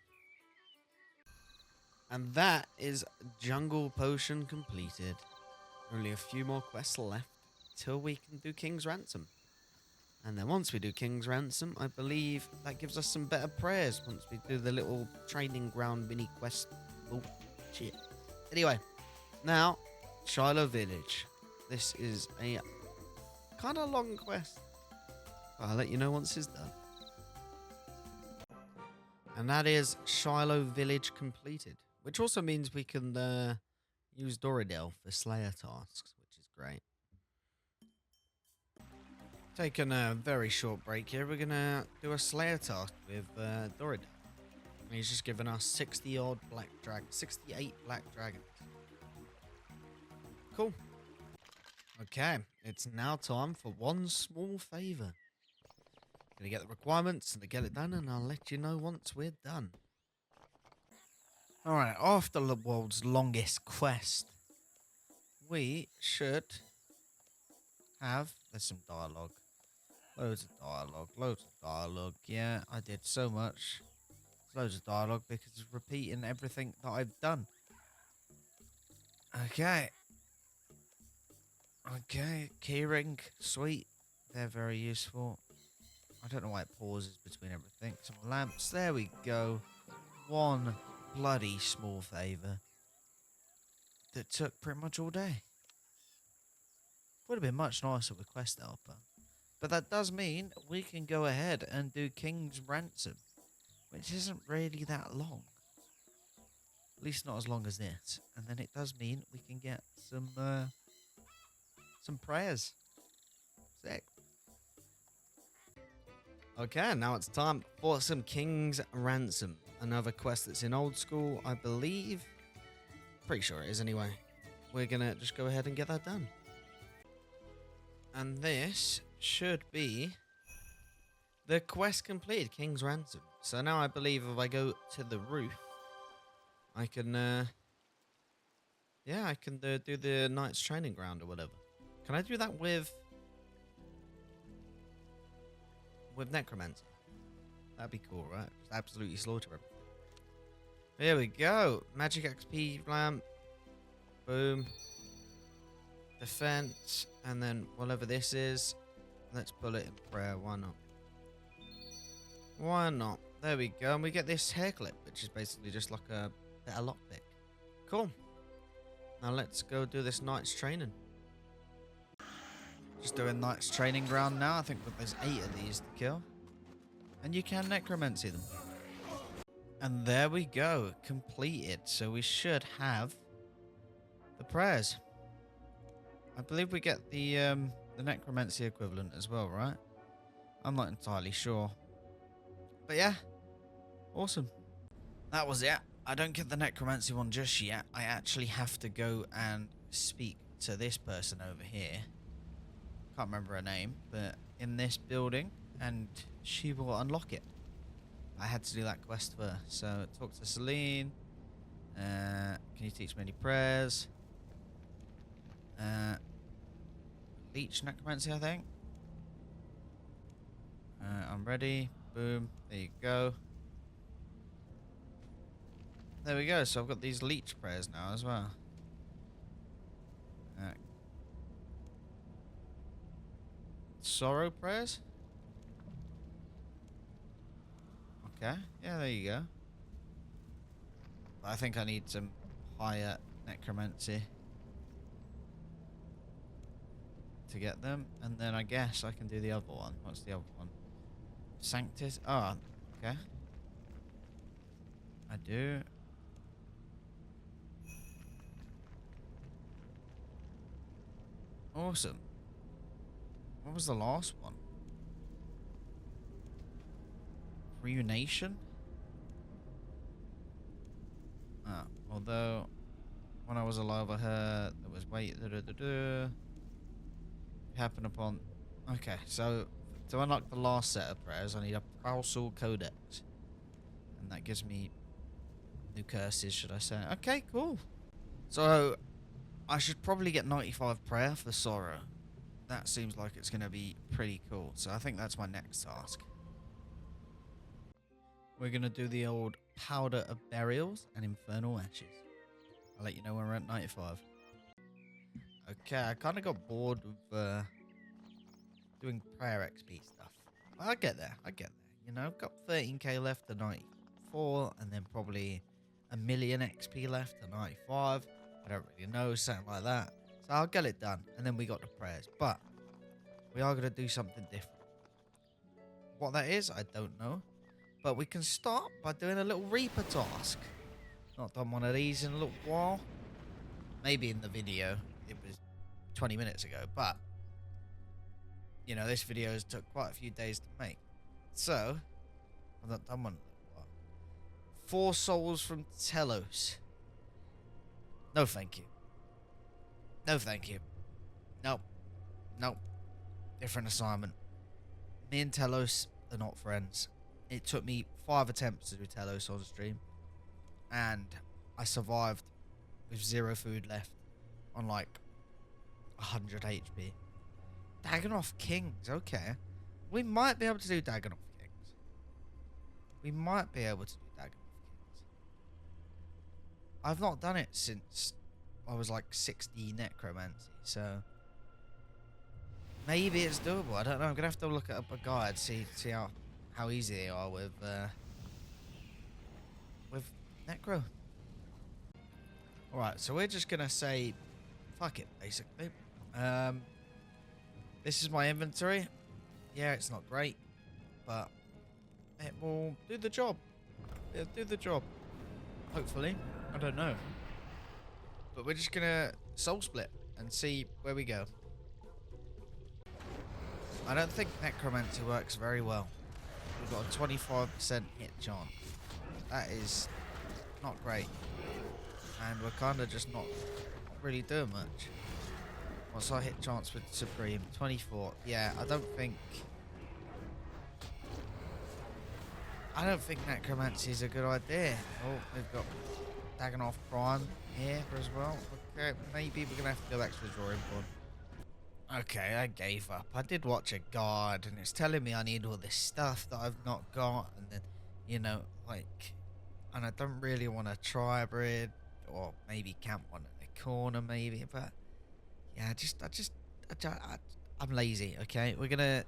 And that is Jungle Potion completed. Only a few more quests left till we can do King's Ransom. And then once we do King's Ransom, I believe that gives us some better prayers once we do the little training ground mini quest. Oh, shit. Anyway, now, Shiloh Village. This is a kind of long quest. I'll let you know once it's done. And that is Shiloh Village completed. Which also means we can use Doridel for Slayer tasks, which is great. Taking a very short break here, we're going to do a Slayer task with Doridel. He's just given us 68 black dragons. Cool. Okay, it's now time for One Small Favor. Gonna get the requirements and to get it done, and I'll let you know once we're done. Alright, after the world's longest quest, we should have... There's some dialogue. Loads of dialogue. Yeah, I did so much. Loads of dialogue because it's repeating everything that I've done. Okay. Okay, keyring, sweet. They're very useful. I don't know why it pauses between everything. Some lamps, there we go. One bloody small favor that took pretty much all day. Would have been much nicer with Quest Helper. But that does mean we can go ahead and do King's Ransom, which isn't really that long. At least not as long as this. And then it does mean we can get some prayers. Sick. Okay, now it's time for some King's Ransom. Another quest that's in Old School, I believe. Pretty sure it is anyway. We're gonna just go ahead and get that done. And this should be the quest completed, King's Ransom. So now I believe if I go to the roof, I can, I can do the Knight's Training Ground or whatever. Can I do that with Necromancer? That'd be cool, right? Just absolutely slaughter everything. Here we go. Magic XP lamp. Boom. Defense. And then whatever this is, let's pull it in prayer. Why not? Why not? There we go, and we get this hair clip, which is basically just like a better lockpick. Cool. Now let's go do this night's training. Just doing night's training ground now. I think there's 8 of these to kill. And you can necromancy them. And there we go, completed. So we should have the prayers. I believe we get the necromancy equivalent as well, right? I'm not entirely sure. But yeah, awesome. That was it. I don't get the necromancy one just yet. I actually have to go and speak to this person over here. Can't remember her name, but in this building, and she will unlock it. I had to do that quest first. So talk to Celine. Can you teach me any prayers? Leech necromancy, I think. I'm ready. Boom. There you go. There we go. So I've got these leech prayers now as well. Sorrow prayers? Okay. Yeah, there you go. I think I need some higher necromancy to get them. And then I guess I can do the other one. What's the other one? Sanctus. Oh, okay. I do. Awesome. What was the last one? Reunation? Ah, although when I was alive I heard there was happen upon. Okay, so to unlock the last set of prayers I need a Prousal Codex. And that gives me new curses, should I say. Okay, cool. So I should probably get 95 prayer for Sorrow. That seems like it's going to be pretty cool. So I think that's my next task. We're going to do the old Powder of Burials and Infernal Ashes. I'll let you know when we're at 95. Okay, I kind of got bored of doing prayer XP stuff. I'll get there. You know, I've got 13k left to 94, and then probably a million XP left to 95. I don't really know, something like that. So I'll get it done, and then we got the prayers. But we are going to do something different. What that is, I don't know. But we can start by doing a little Reaper task. Not done one of these in a little while. Maybe in the video. It was 20 minutes ago. But, you know, this video has took quite a few days to make. So, I've not done one in a while. 4 souls from Telos. No, thank you. No, thank you. Nope. Nope. Different assignment. Me and Telos are not friends. It took me 5 attempts to do Telos on stream. And I survived with 0 food left on like 100 HP. Dagonoth Kings, okay. We might be able to do Dagonoth Kings. We might be able to do Dagonoth Kings. I've not done it since I was like 60 necromancy, so maybe it's doable. I don't know. I'm gonna have to look up a guide, see how easy they are with necro. All right, so we're just gonna say fuck it, basically. This is my inventory. Yeah, it's not great, but it will do the job. It'll do the job. Hopefully. I don't know. But we're just gonna soul split and see where we go. I don't think necromancy works very well. We've got a 25% hit chance. That is not great. And we're kind of just not really doing much. What's our hit chance with Supreme? 24. Yeah, I don't think necromancy is a good idea. Oh, we've got Dagonoth Prime here as well. Okay, maybe we're gonna have to go back to the drawing board. Okay, I gave up. I did watch a guide, and it's telling me I need all this stuff that I've not got, and then, you know, like, and I don't really want to try breed, or maybe camp one in the corner, maybe, but yeah, I'm lazy. Okay, we're gonna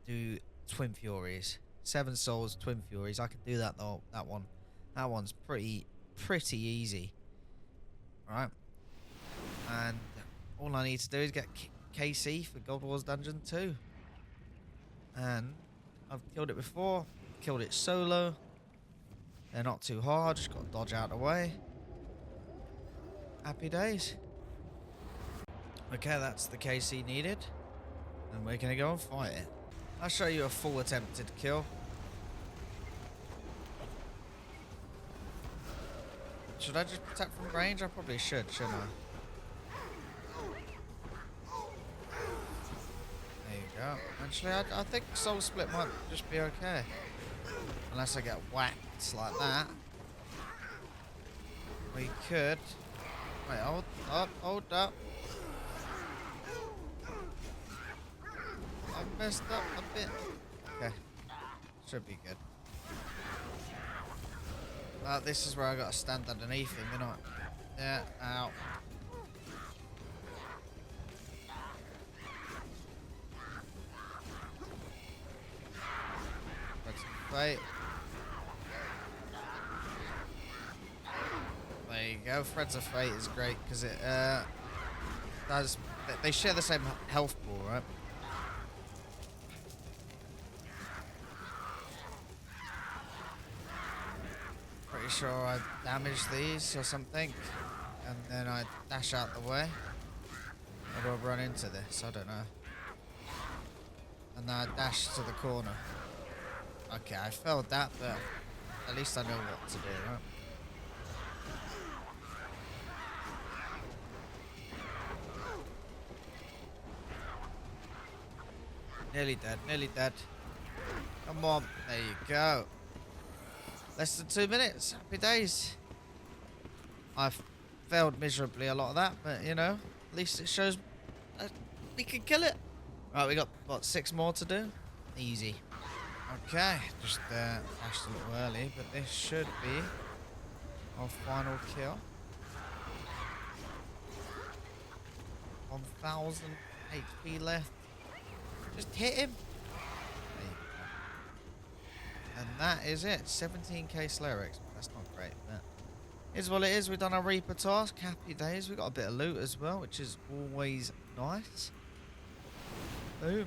do Twin Furies. 7 souls, twin furies. I can do that though. That one's pretty easy. Right. And all I need to do is get KC for Gold Wars Dungeon 2. And I've killed it before. Killed it solo. They're not too hard. Just got to dodge out of the way. Happy days. Okay, that's the KC needed. And we're going to go and fight it. I'll show you a full attempted kill. Should I just attack from range? I probably should, shouldn't I? There you go. Actually, I think Soul Split might just be okay. Unless I get whacked like that. We could... Wait, hold up. I messed up a bit. Okay. Should be good. This is where I gotta stand underneath him, you know. Yeah, ow. That's fate. There you go. Threads of Fate is great because it does. They share the same health pool, right? Pretty sure I damaged these or something, and then I dash out the way. Or do I run into this? I don't know. And then I dash to the corner. Okay, I failed that, but at least I know what to do, right? Nearly dead, nearly dead. Come on, there you go. Less than 2 minutes, happy days. I've failed miserably a lot of that, but you know, at least it shows we can kill it. Right, we got, what, 6 more to do? Easy. Okay, just dashed a little early, but this should be our final kill. 1,000 HP left. Just hit him. There you go. And that is it. 17k Slayer X. That's not great, but is what it is. We've done our Reaper task. Happy days. We got a bit of loot as well, which is always nice. Boom.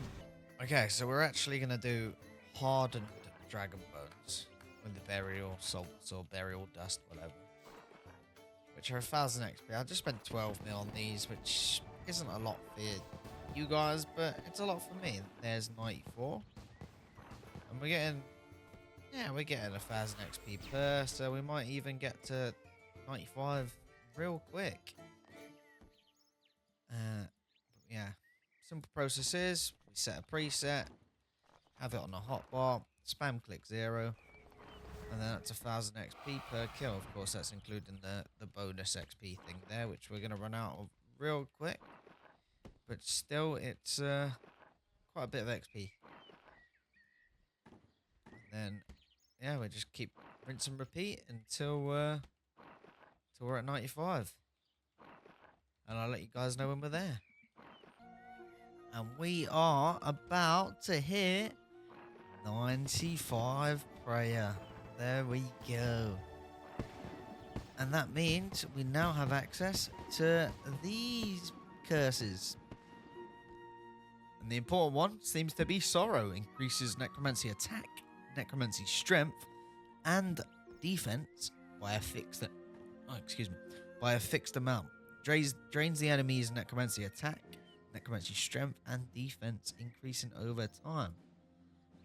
Okay, so we're actually going to do hardened dragon bones with the burial salts or burial dust, whatever, which are 1,000 XP. I just spent 12 mil on these, which isn't a lot for you guys, but it's a lot for me. There's 94, and we're getting 1,000 XP per, so we might even get to 95 real quick. Yeah, simple process is we set a preset, have it on a hotbar, spam click 0, and then that's 1,000 XP per kill. Of course, that's including the bonus XP thing there, which we're going to run out of real quick. But still, it's quite a bit of XP. And then, yeah, we just keep rinse and repeat until we're at 95. And I'll let you guys know when we're there. And we are about to hit 95 prayer. There we go. And that means we now have access to these curses. And the important one seems to be Sorrow. Increases necromancy attack, necromancy strength, and defense by a fixed amount. Drains the enemy's necromancy attack, necromancy strength, and defense, increasing over time.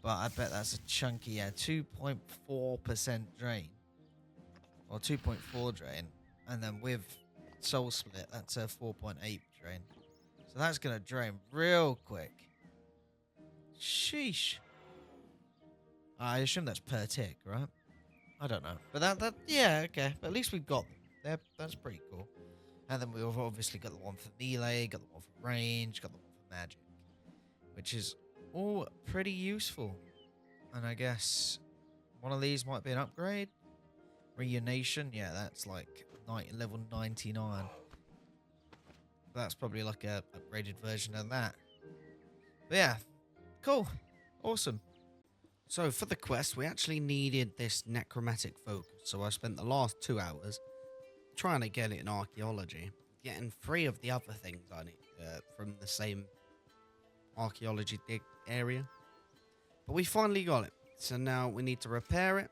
But I bet that's a chunky 2.4% drain. Or 2.4 drain. And then with Soul Split, that's a 4.8 drain. So that's going to drain real quick. Sheesh. I assume that's per tick, right? I don't know. But yeah, okay. But at least we've got them. That's pretty cool. And then we've obviously got the one for melee, got the one for range, got the one for magic. Which is all pretty useful. And I guess one of these might be an upgrade. Reunation, yeah, that's like level 99. That's probably like a upgraded version of that. But yeah, cool, awesome. So for the quest, we actually needed this necromantic focus, so I spent the last 2 hours trying to get it in archaeology, getting 3 of the other things I need from the same archaeology dig area. But we finally got it, so now we need to repair it,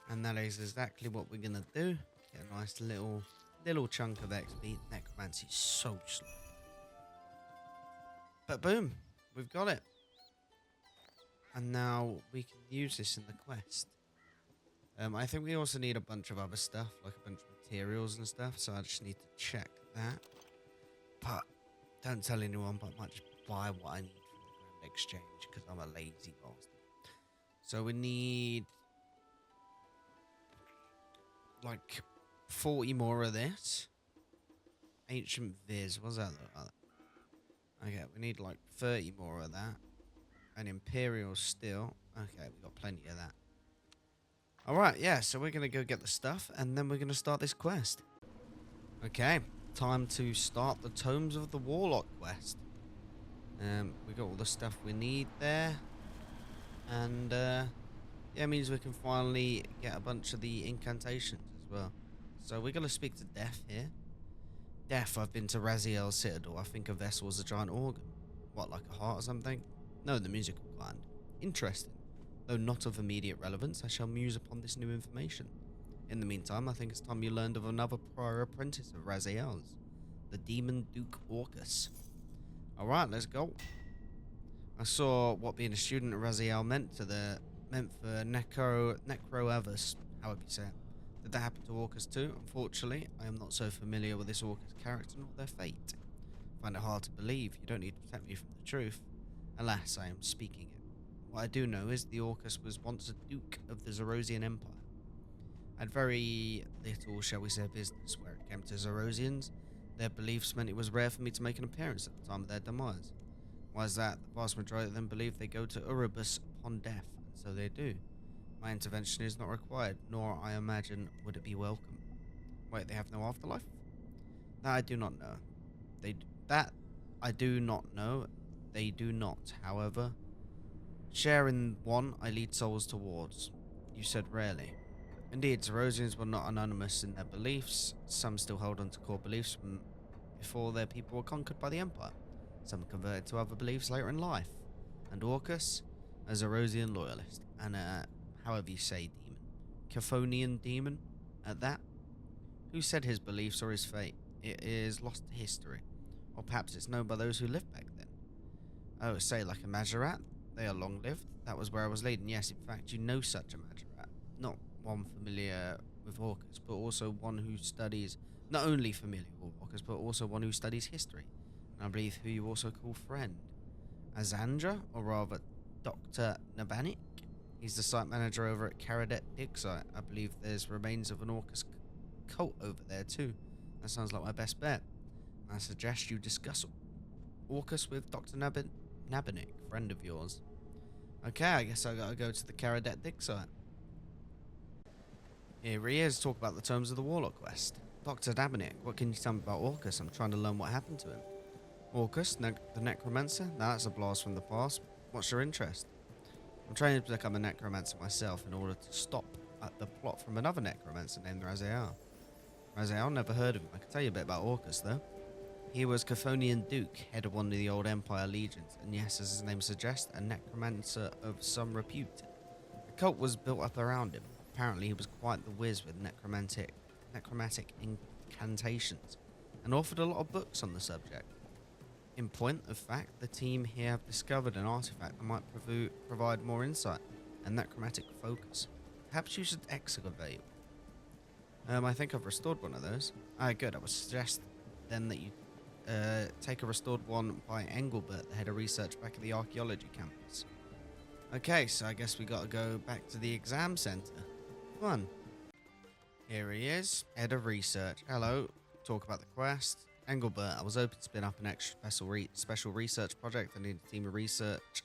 and that is exactly what we're gonna do. Get a nice little chunk of XP. Necromancy is so slow. But boom, we've got it. And now we can use this in the quest. I think we also need a bunch of other stuff, like a bunch of materials and stuff, so I just need to check that. But don't tell anyone, but I might just buy what I need from the Grand Exchange, because I'm a lazy bastard. So we need like 40 more of this. Ancient Viz, what's that look like? Okay, we need like 30 more of that. And Imperial Steel. Okay, we got plenty of that. Alright, yeah, so we're going to go get the stuff, and then we're going to start this quest. Okay, time to start the Tomes of the Warlock quest. We got all the stuff we need there. And, yeah, it means we can finally get a bunch of the incantations as well. So we're going to speak to Death here. Death, I've been to Raziel's Citadel. I think a vessel is a giant organ. What, like a heart or something? No, the musical kind. Interesting. Though not of immediate relevance, I shall muse upon this new information. In the meantime, I think it's time you learned of another prior apprentice of Raziel's, the Demon Duke Orcus. Alright, let's go. I saw what being a student at Raziel meant for Necroavus, however you say it. Did that happen to Orcus too? Unfortunately, I am not so familiar with this Orcus character nor their fate. I find it hard to believe. You don't need to protect me from the truth. Alas, I am speaking it. What I do know is the Orcus was once a duke of the Zerosian Empire. I had very little, shall we say, business where it came to Zerosians. Their beliefs meant it was rare for me to make an appearance at the time of their demise. Why is that? The vast majority of them believe they go to Erebus upon death, and so they do. My intervention is not required, nor, I imagine, would it be welcome. Wait, they have no afterlife? That I do not know. I do not know. They do not, however. Share in one I lead souls towards. You said rarely. Indeed, Zerosians were not anonymous in their beliefs. Some still hold on to core beliefs from before their people were conquered by the Empire. Some converted to other beliefs later in life. And Orcus, a Zerosian loyalist, and a, however you say, demon. Chthonian demon, at that. Who said his beliefs or his fate? It is lost to history. Or perhaps it's known by those who lived back then. Oh, say like a Majorat? They are long-lived. That was where I was leading. Yes, in fact, you know such a Majorat. Not one familiar with Orcus, but also one who studies, not only familiar with Orcus, but also one who studies history. And I believe who you also call friend. Azandra, or rather Dr. Nabanik. He's the site manager over at Caradet Dig Site. I believe there's remains of an Orcus cult over there too. That sounds like my best bet. I suggest you discuss Orcus with Dr. Nabanik, friend of yours. Okay, I guess I gotta go to the Caradet Dig Site. Here he is, talk about the terms of the Warlock quest. Dr. Nabanik, what can you tell me about Orcus? I'm trying to learn what happened to him. Orcus, the Necromancer? Now that's a blast from the past. What's your interest? I'm training to become a Necromancer myself in order to stop at the plot from another Necromancer named Raziel. Raziel, never heard of him. I can tell you a bit about Orcus though. He was Chthonian Duke, head of one of the old Empire legions, and yes, as his name suggests, a necromancer of some repute. The cult was built up around him. Apparently he was quite the whiz with necromantic incantations, and authored a lot of books on the subject. In point of fact, the team here have discovered an artifact that might provide more insight and necromantic focus. Perhaps you should excavate. I think I've restored one of those. Good. I would suggest then that you take a restored one by Engelbert, the head of research back at the archaeology campus. Okay, so I guess we gotta go back to the exam center. Fun. Here he is, head of research. Hello. Talk about the quest. Engelbert, I was hoping to spin up an extra special research project. I need a team of research.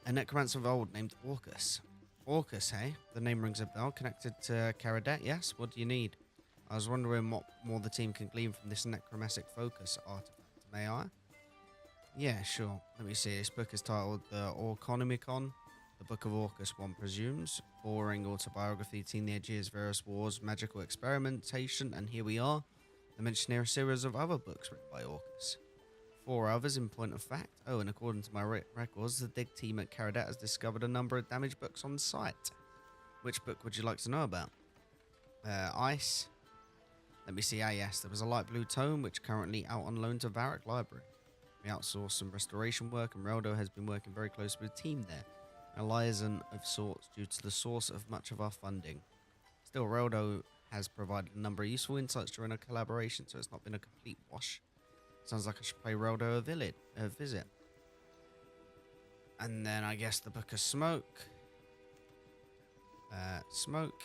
A necromancer of old named Orcus. Orcus, hey? The name rings a bell. Connected to Caradet, yes? What do you need? I was wondering what more the team can glean from this necromantic focus artifact. May I? Yeah, sure. Let me see. This book is titled The Orconomicon. The Book of Orcus, one presumes. Boring autobiography, teenage years, various wars, magical experimentation, and here we are. They mention here a series of other books written by Orcus. 4 others in point of fact. Oh, and according to my records, the dig team at Caradat has discovered a number of damaged books on site. Which book would you like to know about? Ice. Let me see. Ah, yes, there was a light blue tome which currently out on loan to Varric Library. We outsourced some restoration work, and Reldo has been working very closely with the team there. A liaison of sorts due to the source of much of our funding. Still, Reldo has provided a number of useful insights during our collaboration, so it's not been a complete wash. Sounds like I should pay Reldo a visit. And then I guess the Book of Smoke. Smoke.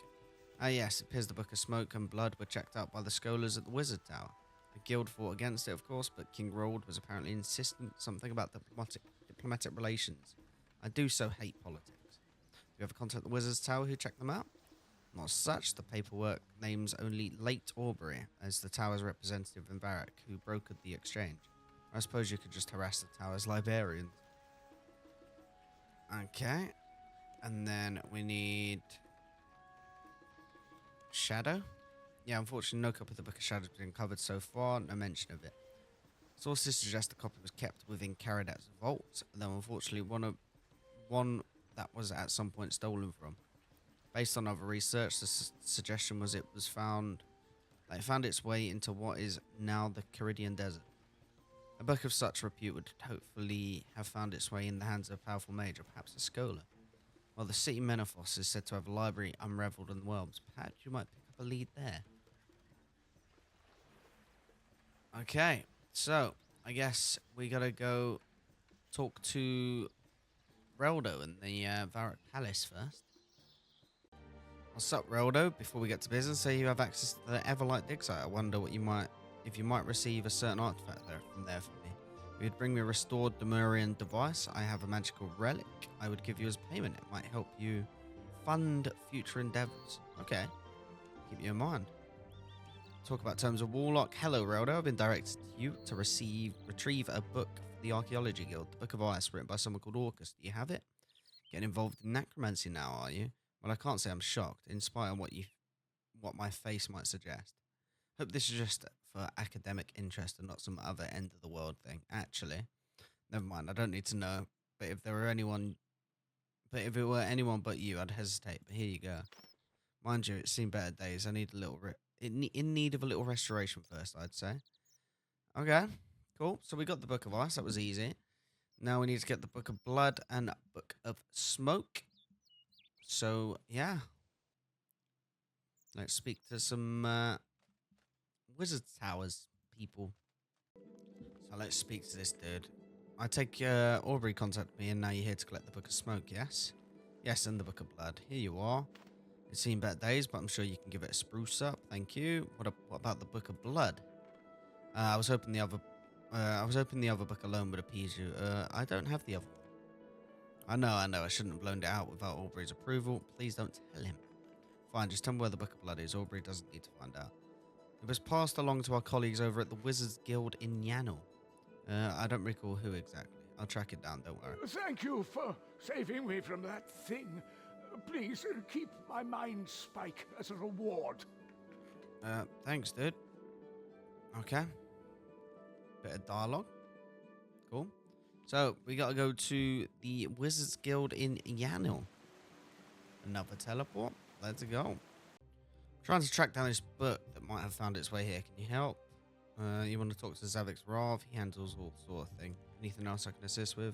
Ah, yes, it appears the Book of Smoke and Blood were checked out by the scholars at the Wizard Tower. The guild fought against it, of course, but King Rold was apparently insistent something about diplomatic relations. I do so hate politics. Do you ever contact the Wizard's Tower who checked them out? Not as such. The paperwork names only Late Aubrey as the Tower's representative in Varric, who brokered the exchange. I suppose you could just harass the Tower's librarians. Okay. And then we need Shadow. Yeah, unfortunately, no copy of the Book of Shadow has been covered so far. No mention of it. Sources suggest the copy was kept within Caradat's vault, though unfortunately one that was at some point stolen from. Based on other research, the suggestion was it found its way into what is now the Caridian Desert. A book of such repute would hopefully have found its way in the hands of a powerful mage or perhaps a scholar. While the city Menethos is said to have a library unraveled in the realms, perhaps you might pick up a lead there. Okay, so I guess we gotta go talk to Reldo in the Varric Palace first. What's up, Reldo? Before we get to business, say you have access to the Everlight dig site. I wonder if you might receive a certain artifact from there for me. If you'd bring me a restored Demurian device, I have a magical relic I would give you as payment. It might help you fund future endeavors. Okay, keep you in mind. Talk about terms of Warlock. Hello, Reldo. I've been directed to you to retrieve a book for the Archaeology Guild, the Book of Ice, written by someone called Orcus. Do you have it? Getting involved in necromancy now, are you? Well, I can't say I'm shocked, in spite of what my face might suggest. Hope this is just for academic interest and not some other end of the world thing. Actually, never mind. I don't need to know. But if it were anyone but you, I'd hesitate. But here you go. Mind you, it's seen better days. I need a little in need of a little restoration first, I'd say. Okay, cool. So we got the Book of Ice. That was easy. Now we need to get the Book of Blood and Book of Smoke. So, yeah. Let's speak to some Wizard Towers people. So let's speak to this dude. I take Aubrey contacted me and now you're here to collect the Book of Smoke, yes? Yes, and the Book of Blood. Here you are. It's seen better days, but I'm sure you can give it a spruce up. Thank you. What about the Book of Blood? I was hoping the other book alone would appease you. I don't have the other one. I know. I shouldn't have loaned it out without Aubrey's approval. Please don't tell him. Fine, just tell me where the Book of Blood is. Aubrey doesn't need to find out. It was passed along to our colleagues over at the Wizards Guild in Yano. I don't recall who exactly. I'll track it down, don't worry. Thank you for saving me from that thing. Please keep my mind spike as a reward. Thanks, dude. Okay. Bit of dialogue. Cool. So, we gotta go to the Wizards Guild in Yano. Another teleport. Let's go. Trying to track down this book that might have found its way here. Can you help? You want to talk to Zavix Rav? He handles all sort of thing. Anything else I can assist with?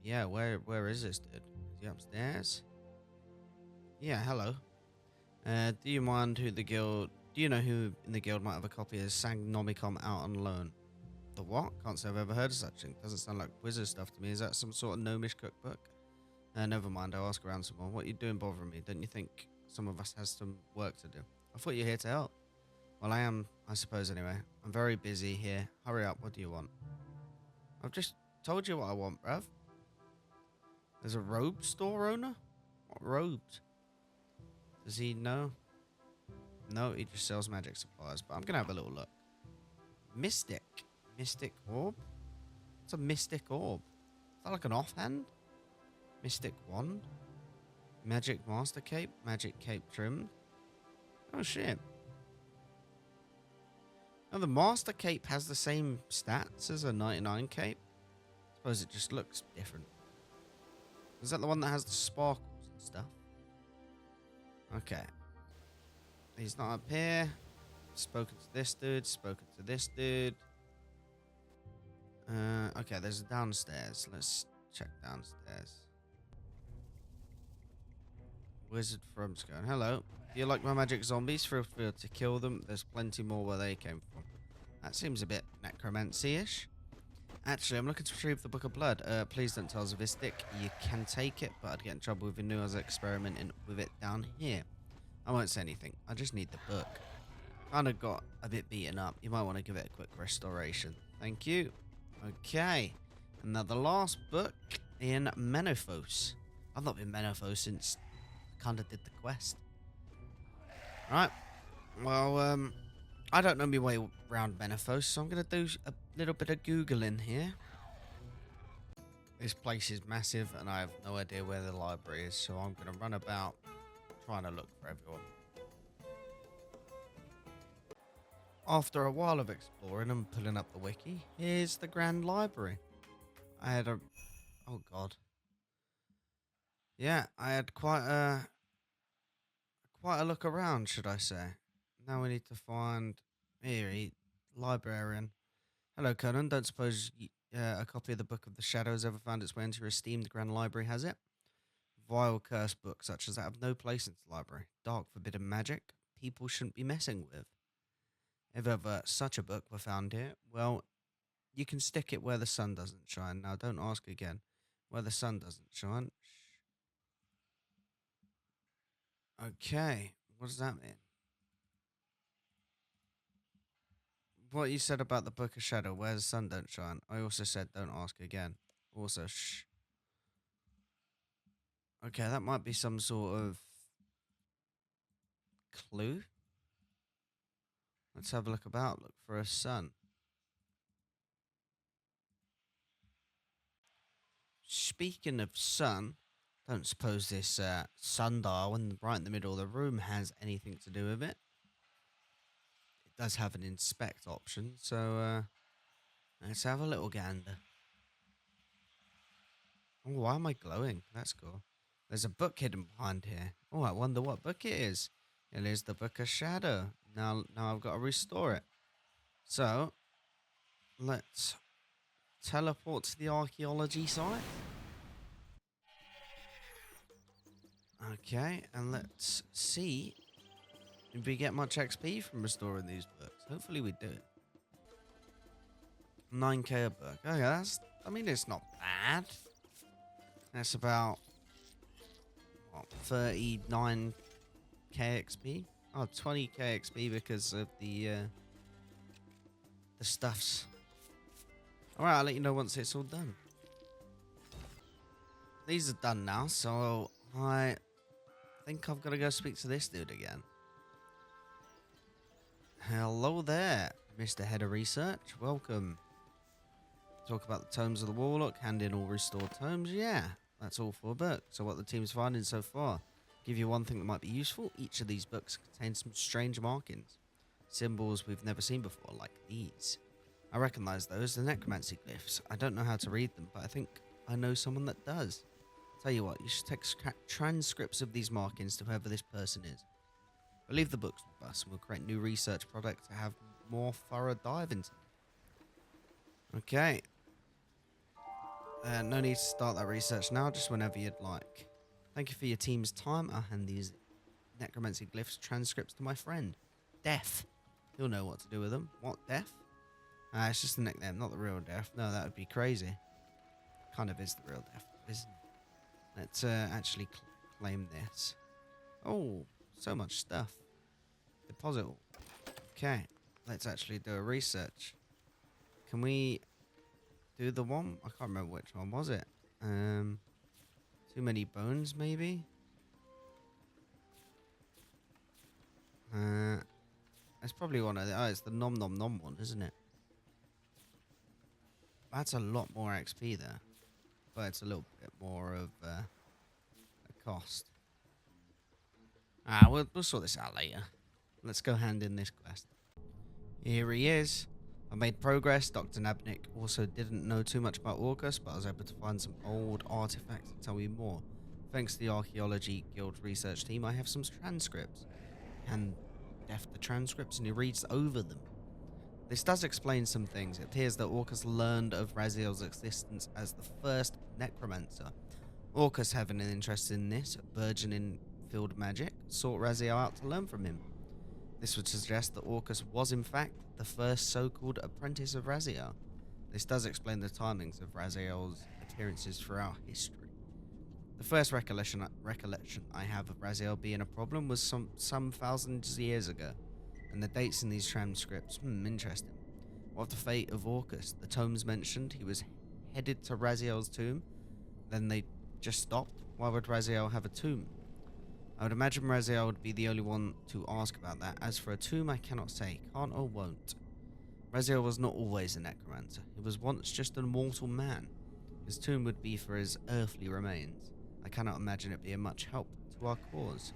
Yeah, where is this dude? Is he upstairs? Yeah, hello. Do you mind who the guild... Do you know who in the guild might have a copy of Sagnomicon out on loan? The what? Can't say I've ever heard of such thing. Doesn't sound like wizard stuff to me. Is that some sort of gnomish cookbook? Never mind, I'll ask around some more. What are you doing bothering me? Don't you think some of us has some work to do? I thought you were here to help. Well, I am, I suppose, anyway. I'm very busy here. Hurry up, what do you want? I've just told you what I want, bruv. There's a robe store owner? What robes? Does he know? No, he just sells magic supplies, but I'm going to have a little look. Mystic. Mystic orb? What's a mystic orb? Is that like an offhand? Mystic Wand. Magic Master Cape. Magic Cape trimmed. Oh shit. Oh, the Master Cape has the same stats as a 99 Cape. Suppose it just looks different. Is that the one that has the sparkles and stuff? Okay. He's not up here. Spoken to this dude. Spoken to this dude. Okay, there's a downstairs. Let's check downstairs. Wizard from Scone. Hello. Do you like my magic zombies? Feel free to kill them. There's plenty more where they came from. That seems a bit necromancy-ish. Actually, I'm looking to retrieve the Book of Blood. Please don't tell Zavistic. You can take it, but I'd get in trouble if you knew I was experimenting with it down here. I won't say anything. I just need the book. Kind of got a bit beaten up. You might want to give it a quick restoration. Thank you. Okay. And now the last book in Menethos. I've not been Menethos since I kind of did the quest. Right. Well, I don't know my way around Menethos, so I'm going to do a little bit of Googling here. This place is massive, and I have no idea where the library is, so I'm going to run about trying to look for everyone. After a while of exploring and pulling up the wiki, here's the Grand Library. I had a... Oh, God. Yeah, I had quite a look around, should I say. Now we need to find... Here, librarian. Hello, Conan. Don't suppose a copy of the Book of the Shadows ever found its way into your esteemed Grand Library, has it? Vile, cursed books such as that have no place in the library. Dark, forbidden magic people shouldn't be messing with. If ever such a book were found here, well, you can stick it where the sun doesn't shine. Now, don't ask again. Where the sun doesn't shine. Okay, what does that mean? What you said about the Book of Shadow, where the sun don't shine. I also said don't ask again. Also, shh. Okay, that might be some sort of clue. Let's have a look about. Look for a sun. Speaking of sun, don't suppose this sundial right in the middle of the room has anything to do with it. It does have an inspect option, so let's have a little gander. Oh, why am I glowing? That's cool. There's a book hidden behind here. Oh, I wonder what book it is. It is the Book of Shadow. Now I've got to restore it. So, let's teleport to the archaeology site. Okay, and let's see if we get much XP from restoring these books. Hopefully we do. 9k a book. Okay, I mean, it's not bad. That's about, what, 39k XP? Oh, 20k XP because of the stuffs. Alright, I'll let you know once it's all done. These are done now, so I think I've got to go speak to this dude again. Hello there, Mr. Head of Research. Welcome. Talk about the tomes of the Warlock, hand in all restored tomes. Yeah, that's all for a book. So what the team's finding so far. Give you one thing that might be useful. Each of these books contains some strange markings. Symbols we've never seen before, like these. I recognize those, the necromancy glyphs. I don't know how to read them, but I think I know someone that does. Tell you what, you should take transcripts of these markings to whoever this person is. We'll leave the books with us, and we'll create new research products to have more thorough dive into them. Okay. No need to start that research now, just whenever you'd like. Thank you for your team's time. I'll hand these necromancy glyphs transcripts to my friend, Death. He'll know what to do with them. What, Death? It's just a nickname, not the real Death. No, that would be crazy. Kind of is the real Death, isn't it? Let's actually claim this. Oh, so much stuff. Deposit all. Okay, let's actually do a research. Can we do the one? I can't remember which one was it. Too many bones, maybe? It's probably one of the... Oh, it's the nom nom nom one, isn't it? That's a lot more XP there. but it's a little bit more of a cost. We'll sort this out later. Let's go hand in this quest. Here he is. I made progress. Dr. Nabnik also didn't know too much about Orcus, but I was able to find some old artifacts to tell me more. Thanks to the Archaeology Guild research team, I have some transcripts. And Def the transcripts and he reads over them. This does explain some things. It appears that Orcus learned of Raziel's existence as the first necromancer. Orcus, having an interest in this burgeoning field magic, sought Raziel out to learn from him. This would suggest that Orcus was in fact the first so-called apprentice of Raziel. This does explain the timings of Raziel's appearances throughout history. The first recollection I have of Raziel being a problem was some thousands of years ago, and the dates in these transcripts, interesting. What of the fate of Orcus? The tomes mentioned he was headed to Raziel's tomb, then they just stopped. Why would Raziel have a tomb? I would imagine Raziel would be the only one to ask about that. As for a tomb, I cannot say, can't or won't. Raziel was not always a necromancer. He was once just a mortal man. His tomb would be for his earthly remains. I cannot imagine it being much help to our cause.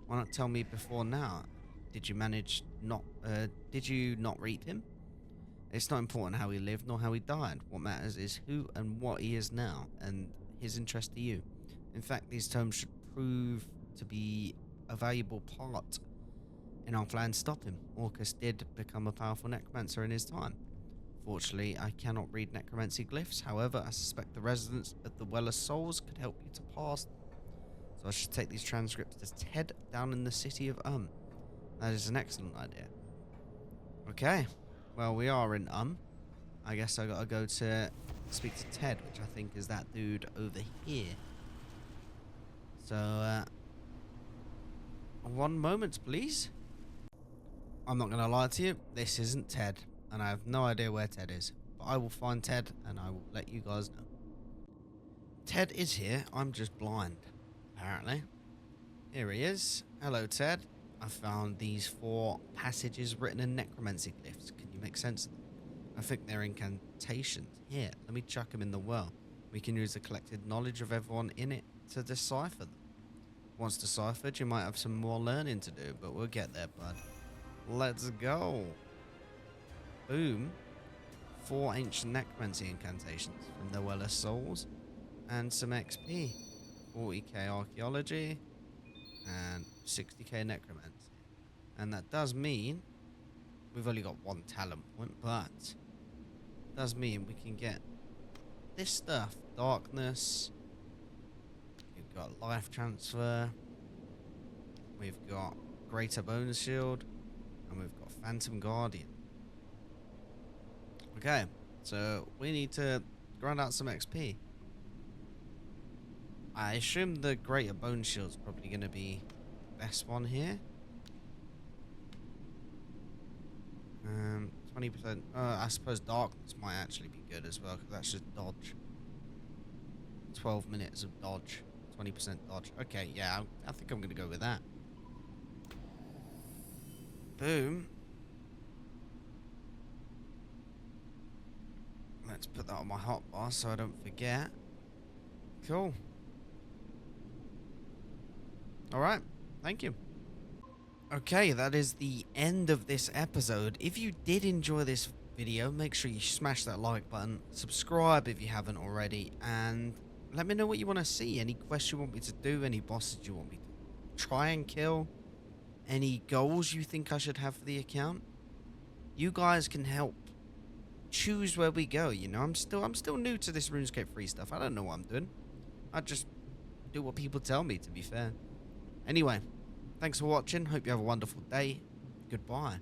Why not tell me before now? Did you not read him? It's not important how he lived nor how he died. What matters is who and what he is now, and his interest to you. In fact, these tomes should prove to be a valuable part in our plan to stop him. Orcus did become a powerful necromancer in his time. Fortunately, I cannot read necromancy glyphs. However, I suspect the residents of the Well of Souls could help you to pass them. So I should take these transcripts to Ted down in the city of That is an excellent idea. Okay. Well, we are in I guess I gotta go to speak to Ted, which I think is that dude over here. So, one moment, please. I'm not gonna lie to you, this isn't Ted, and I have no idea where Ted is. But I will find Ted, and I will let you guys know. Ted is here, I'm just blind, apparently. Here he is. Hello, Ted. I found these 4 passages written in necromancy glyphs. Can you make sense of them? I think they're incantations. Here, let me chuck them in the well. We can use the collected knowledge of everyone in it to decipher them. Once deciphered, you might have some more learning to do, but we'll get there, bud. Let's go. Boom. 4 ancient necromancy incantations from the Well of Souls and some XP. 40k archaeology and 60k necromancy. And that does mean we've only got 1 talent point, but it does mean we can get this stuff. Darkness. We've got life transfer. We've got Greater Bone Shield. And we've got Phantom Guardian. Okay, so we need to grind out some XP. I assume the Greater Bone Shield's probably going to be the best one here. 20%. I suppose Darkness might actually be good as well, because that's just dodge. 12 minutes of dodge. 20% dodge. Okay, yeah, I think I'm going to go with that. Boom. Let's put that on my hotbar so I don't forget. Cool. Alright, thank you. Okay, that is the end of this episode. If you did enjoy this video, make sure you smash that like button, subscribe if you haven't already, and let me know what you want to see. Any quests you want me to do, any bosses you want me to try and kill, any goals you think I should have for the account. You guys can help choose where we go, you know. I'm still new to this RuneScape 3 stuff. I don't know what I'm doing. I just do what people tell me, to be fair. Anyway, thanks for watching. Hope you have a wonderful day. Goodbye.